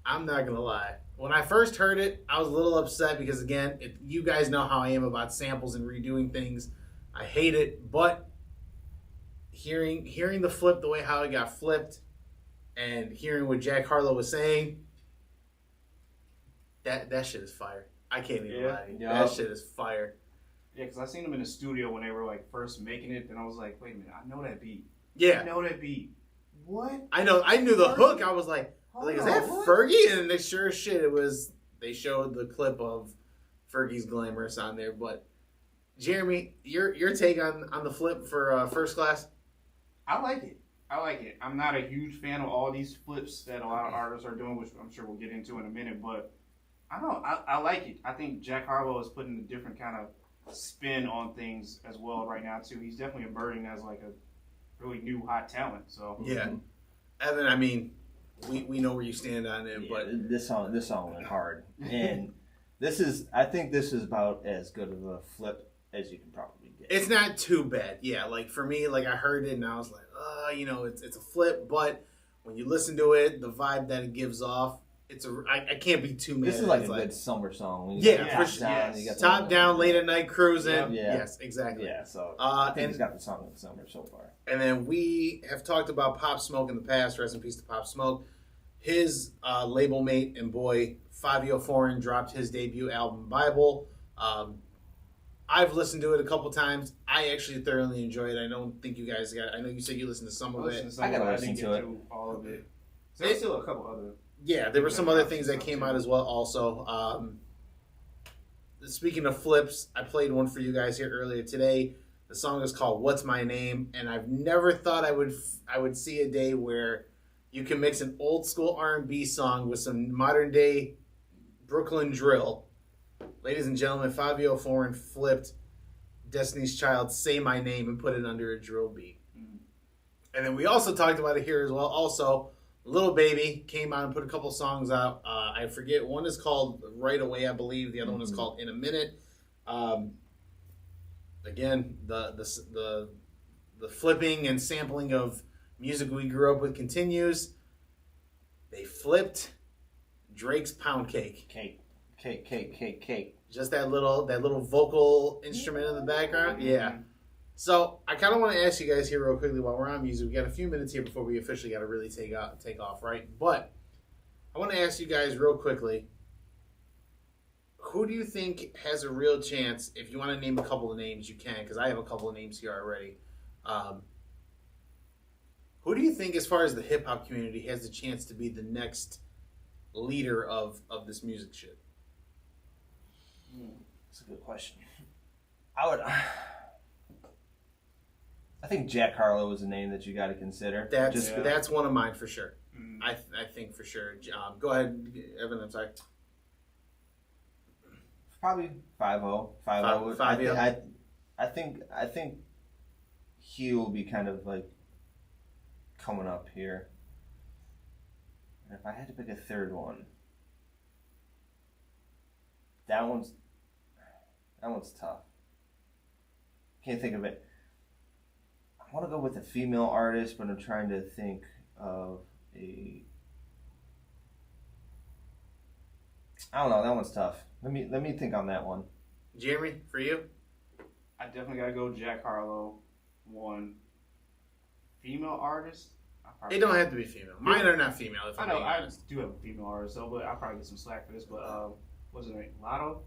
I'm not gonna lie. When I first heard it, I was a little upset because again, you guys know how I am about samples and redoing things. I hate it, but hearing the flip the way how it got flipped, and hearing what Jack Harlow was saying, that shit is fire. I can't even lie to you. Yeah. That shit is fire. Yeah, because I seen them in the studio when they were like first making it, and I was like, wait a minute, I know that beat. Yeah, I know that beat. What? I know. I knew the hook. I was like, Hold is on, that what? Fergie? And they sure as shit it was. They showed the clip of Fergie's Glamorous on there. But Jeremy, your take on the flip for First Class? I like it. I'm not a huge fan of all these flips that a lot of artists are doing, which I'm sure we'll get into in a minute, but I don't know. I like it. I think Jack Harlow is putting a different kind of spin on things as well right now, too. He's definitely emerging as like a really new hot talent. So Yeah. Evan, I mean, we know where you stand on it, Yeah, but this song went hard. And I think this is about as good of a flip as you can probably get. it's not too bad. Yeah, like for me, like I heard it and I was like, it's a flip, but when you listen to it, the vibe that it gives off, I can't be too mad. This is like It's a good summer song. When Yeah, got for top sure. down, Yes. you got top the- down, late at night cruising. Yeah. Yes, exactly. Yeah, so I think and he's got the song of the summer so far. And then we have talked about Pop Smoke in the past. Rest in peace to Pop Smoke. His label mate and boy, Fabio Foreign, dropped his debut album, Bible. I've listened to it a couple times. I actually thoroughly enjoyed it. I don't think you guys got. I know you said you listened to some of it. I gotta I listen didn't to get it. through all of it. So there's still a couple other. Yeah, there were some other things that came out as well. Also, speaking of flips, I played one for you guys here earlier today. The song is called "What's My Name," and I've never thought I would see a day where you can mix an old school R&B song with some modern day Brooklyn drill. Ladies and gentlemen, Fabio Foreign flipped Destiny's Child "Say My Name" and put it under a drill beat. And then we also talked about it here as well. Also, Lil Baby came out and put a couple songs out. I forget. One is called Right Away, I believe. The other one is called In a Minute. Again, the flipping and sampling of music we grew up with continues. They flipped Drake's Pound Cake. Cake. Just that little vocal instrument in the background. Yeah. So I kind of want to ask you guys here real quickly while we're on music. We got a few minutes here before we officially got to really take off, right? But I want to ask you guys real quickly, who do you think has a real chance? If you want to name a couple of names, you can, because I have a couple of names here already. Who do you think, as far as the hip hop community, has the chance to be the next leader of this music shit? That's a good question. I think Jack Harlow is a name that you got to consider. That's one of mine for sure. Mm. I think for sure. Go ahead, Evan. I'm sorry. Probably 5-0. 5-0. 5-0. I think he will be kind of like coming up here. And if I had to pick a third one, that one's tough. Can't think of it. I want to go with a female artist, but I'm trying to think of a. I don't know. That one's tough. Let me think on that one. Jeremy, for you? I definitely gotta go Jack Harlow. One female artist. It don't have to be female. Mine are not female. If I I'm know being I honest. do have a female artist though, but I'll probably get some slack for this. But what's her name? Lotto.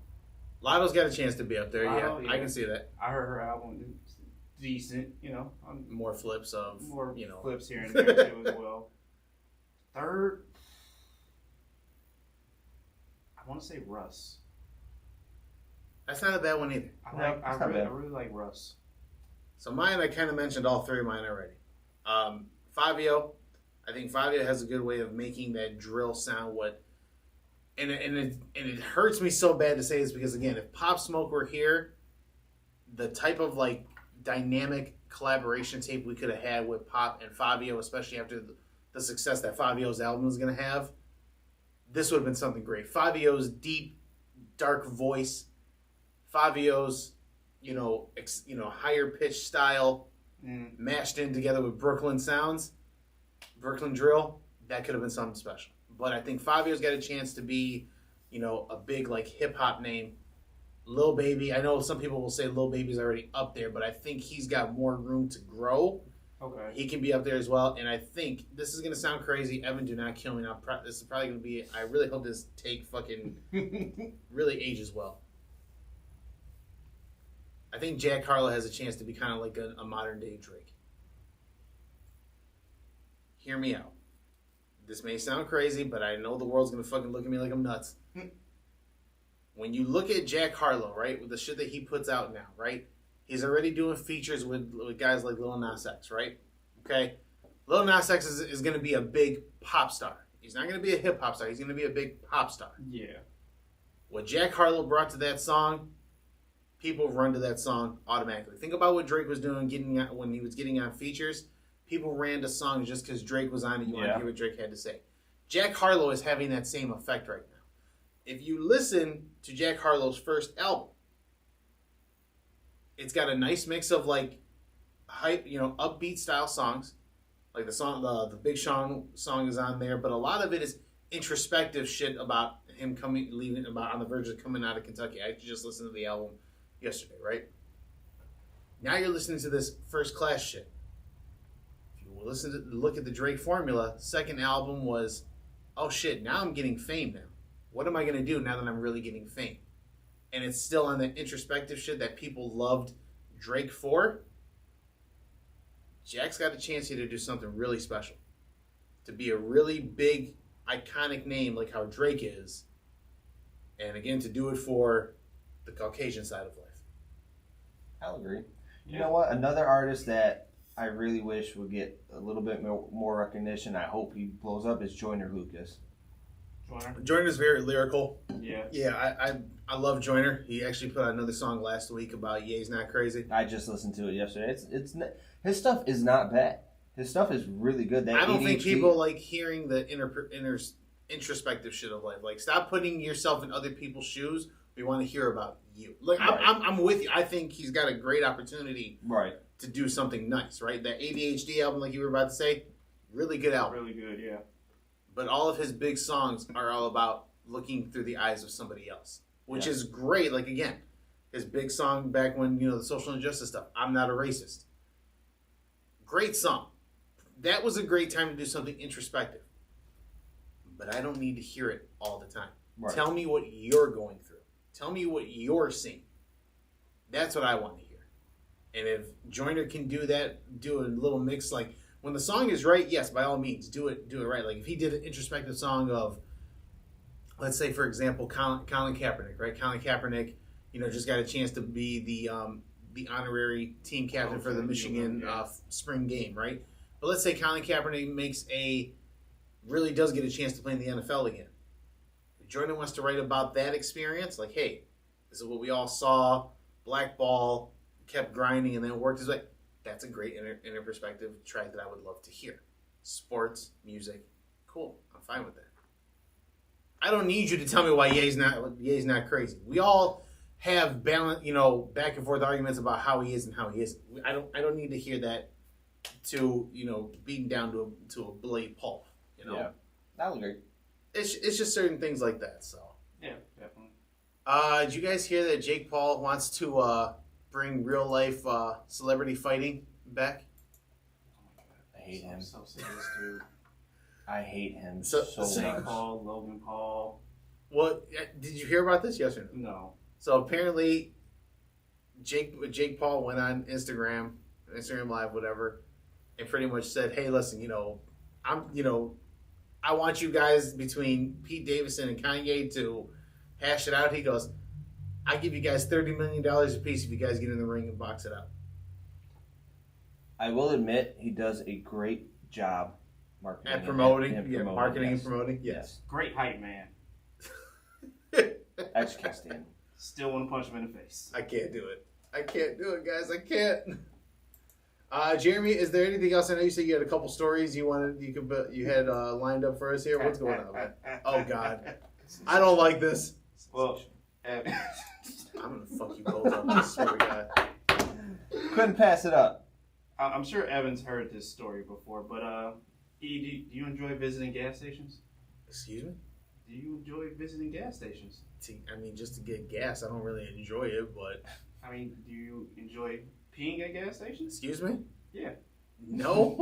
Lotto's got a chance to be up there. Lotto, Yeah, I can see that. I heard her album is decent. More flips of More you know flips here and there too as well. Third, I want to say Russ. That's not a bad one either. I really like Russ. So mine, I kind of mentioned all three of mine already. Fabio, I think Fabio has a good way of making that drill sound. And it hurts me so bad to say this because again, if Pop Smoke were here, the type of like dynamic collaboration tape we could have had with Pop and Fabio, especially after the success that Fabio's album was going to have, this would have been something great. Fabio's deep, dark voice, Fabio's higher pitched style, mashed in together with Brooklyn sounds, Brooklyn drill, that could have been something special. But I think Fabio's got a chance to be, a big like hip hop name. Lil Baby, I know some people will say Lil Baby's already up there, but I think he's got more room to grow. Okay. He can be up there as well, and I think this is going to sound crazy. Evan, do not kill me now. This is probably going to be, I really hope this take fucking really ages well. I think Jack Harlow has a chance to be kind of like a modern day Drake. Hear me out. This may sound crazy, but I know the world's going to fucking look at me like I'm nuts. When you look at Jack Harlow, right, with the shit that he puts out now, right, he's already doing features with guys like Lil Nas X, right? Okay? Lil Nas X is going to be a big pop star. He's not going to be a hip hop star. He's going to be a big pop star. Yeah. What Jack Harlow brought to that song, people run to that song automatically. Think about what Drake was doing when he was getting on features. People ran to songs just because Drake was on it. You want to hear what Drake had to say. Jack Harlow is having that same effect right now. If you listen to Jack Harlow's first album, it's got a nice mix of like hype, upbeat style songs. Like the Big Sean song is on there, but a lot of it is introspective shit about him on the verge of coming out of Kentucky. I actually just listened to the album yesterday, right? Now you're listening to this First Class shit. If you look at the Drake formula, second album was, oh shit, now I'm getting fame now. What am I going to do now that I'm really getting fame? And it's still on that introspective shit that people loved Drake for. Jack's got a chance here to do something really special. To be a really big, iconic name like how Drake is. And again, to do it for the Caucasian side of life. I'll agree. You know what? Another artist that I really wish would get a little bit more recognition, I hope he blows up, is Joyner Lucas. Joyner's very lyrical. Yeah. Yeah, I love Joyner. He actually put out another song last week about Ye's Not Crazy. I just listened to it yesterday. His stuff is not bad. His stuff is really good. That I don't ADHD, think people like hearing the introspective shit of life. Like, stop putting yourself in other people's shoes. We want to hear about you. Like, right. I'm with you. I think he's got a great opportunity to do something nice, right? That ADHD album, like you were about to say, really good album. Really good, yeah. But all of his big songs are all about looking through the eyes of somebody else, which is great. Like, again, his big song back when, the social injustice stuff, I'm Not a Racist. Great song. That was a great time to do something introspective. But I don't need to hear it all the time. Right. Tell me what you're going through. Tell me what you're seeing. That's what I want to hear. And if Joyner can do that, do a little mix, like, when the song is right, yes, by all means, do it right. Like if he did an introspective song of, let's say for example, Colin Kaepernick, right? Colin Kaepernick, just got a chance to be the honorary team captain for the Michigan spring game, right? But let's say Colin Kaepernick really does get a chance to play in the NFL again. If Jordan wants to write about that experience, like, hey, this is what we all saw, black ball, kept grinding, and then worked his way. That's a great inner perspective track that I would love to hear. Sports, music, cool. I'm fine with that. I don't need you to tell me why Ye's not crazy. We all have balance, back and forth arguments about how he is and how he isn't. I don't need to hear that to beaten down to a blade pulp. Yeah, I'll agree. It's just certain things like that. So yeah, definitely. Did you guys hear that Jake Paul wants to bring real life celebrity fighting back? I hate him. I'm so sick of this dude. I hate him So- so so- much. Jake Paul, Logan Paul. Well, did you hear about this? Yes or no? No. So apparently, Jake Paul went on Instagram Live, whatever, and pretty much said, "Hey, listen, I want you guys between Pete Davidson and Kanye to hash it out." He goes, "I give you guys $30 million a piece if you guys get in the ring and box it out." I will admit he does a great job marketing At promoting, and marketing yes. and promoting, yes. Yes. Great hype man. I just can't stand him. Still want to punch him in the face. I can't do it. I can't do it, guys. I can't. Jeremy, is there anything else? I know you said you had a couple stories you had lined up for us here. What's going on, man? Oh God, I don't like this. Well, I'm gonna fuck you both up. I swear to God. Couldn't pass it up. I'm sure Evan's heard this story before, but E, do you enjoy visiting gas stations? Excuse me? Do you enjoy visiting gas stations? I mean, just to get gas, I don't really enjoy it, but... I mean, do you enjoy peeing at gas stations? Excuse me? Yeah. No?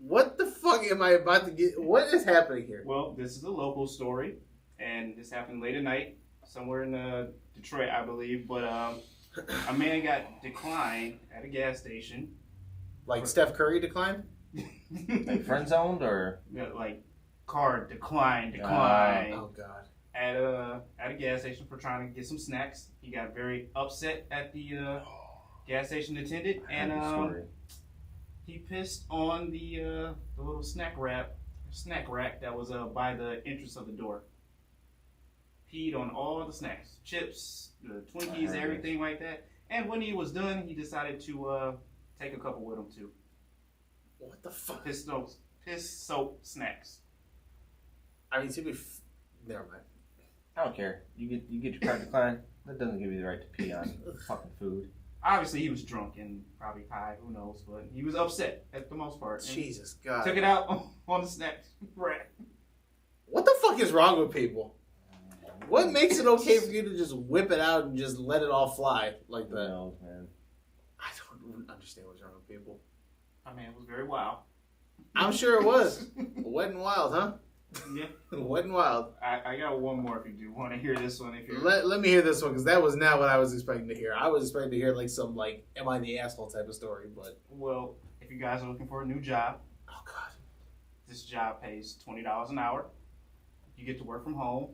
What the fuck am I about to get... What is happening here? Well, this is a local story, and this happened late at night, somewhere in Detroit, I believe, but a man got declined at a gas station. Like Steph Curry declined? Like friend zoned or? Like, card declined. Oh, God. At a gas station for trying to get some snacks. He got very upset at the gas station attendant, and he pissed on the little snack rack that was by the entrance of the door. Peed on all the snacks, chips, the Twinkies, everything like that. And when he was done, he decided to take a couple with him too. What the fuck? Piss soap snacks. I mean, never mind. I don't care. You get your card declined. That doesn't give you the right to pee on fucking food. Obviously, he was drunk and probably high. Who knows? But he was upset at the most part. Jesus God. Took it out on the snack rack. What the fuck is wrong with people? What makes it okay for you to just whip it out and just let it all fly like Who that? knows, man? I don't understand what's wrong with people. I mean, it was very wild. I'm sure it was. Wet and wild, huh? Yeah. Wet and wild. I got one more if you do want to hear this one. If you Let me hear this one, because that was not what I was expecting to hear. I was expecting to hear like some am I the asshole type of story, but... Well, if you guys are looking for a new job, Oh, God. this job pays $20 an hour. You get to work from home,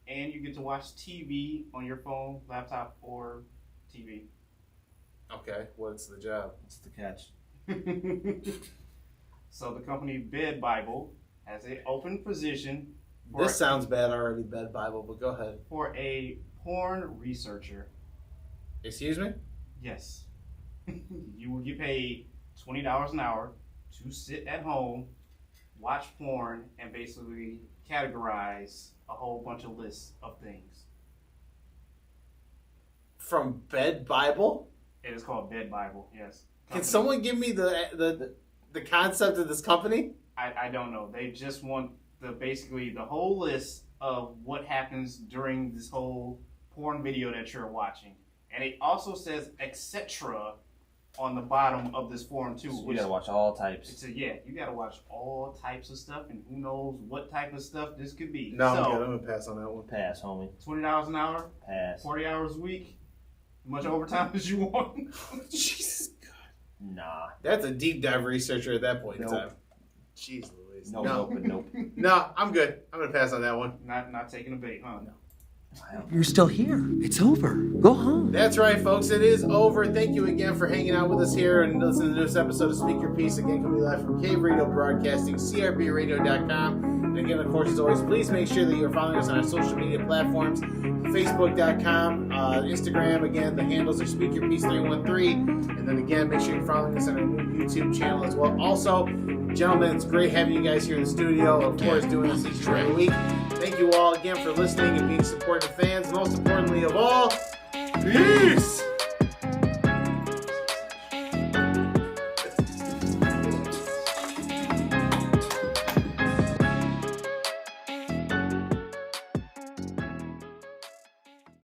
and you get to watch TV on your phone, laptop, or TV. Okay, what's the job? What's the catch? So the company Bed Bible has an open position for This sounds bad already, Bed Bible, but go ahead. for a porn researcher. Excuse me? Yes. You will get paid $20 an hour to sit at home, watch porn, and basically categorize a whole bunch of lists of things. From Bed Bible? It is called Bed Bible, yes. Can someone give me the concept of this company? I don't know. They just want basically the whole list of what happens during this whole porn video that you're watching. And it also says etc. on the bottom of this form too. So you gotta watch all types. You gotta watch all types of stuff, and who knows what type of stuff this could be. No, so, I'm good. I'm gonna pass on that one. Pass, homie. $20 an hour, Pass. 40 hours a week, as much overtime as you want. Jesus. Nah. That's a deep dive researcher at that point in Nope. time. Jeez Louise. No, No. nope, and nope. No, I'm good. I'm gonna pass on that one. Not taking a bait, huh? No. You're still here. It's over. Go home. That's right, folks. It is over. Thank you again for hanging out with us here and listening to this episode of Speak Your Piece. Again, coming live from Cave Radio Broadcasting, CRBradio.com. And again, of course, as always, please make sure that you're following us on our social media platforms, Facebook.com, Instagram. Again, the handles are Speak Your Piece 313. And then again, make sure you're following us on our new YouTube channel as well. Also, gentlemen, it's great having you guys here in the studio. Of course, doing this each and every week. Thank you all again for listening and being supportive fans. Most importantly of all, peace!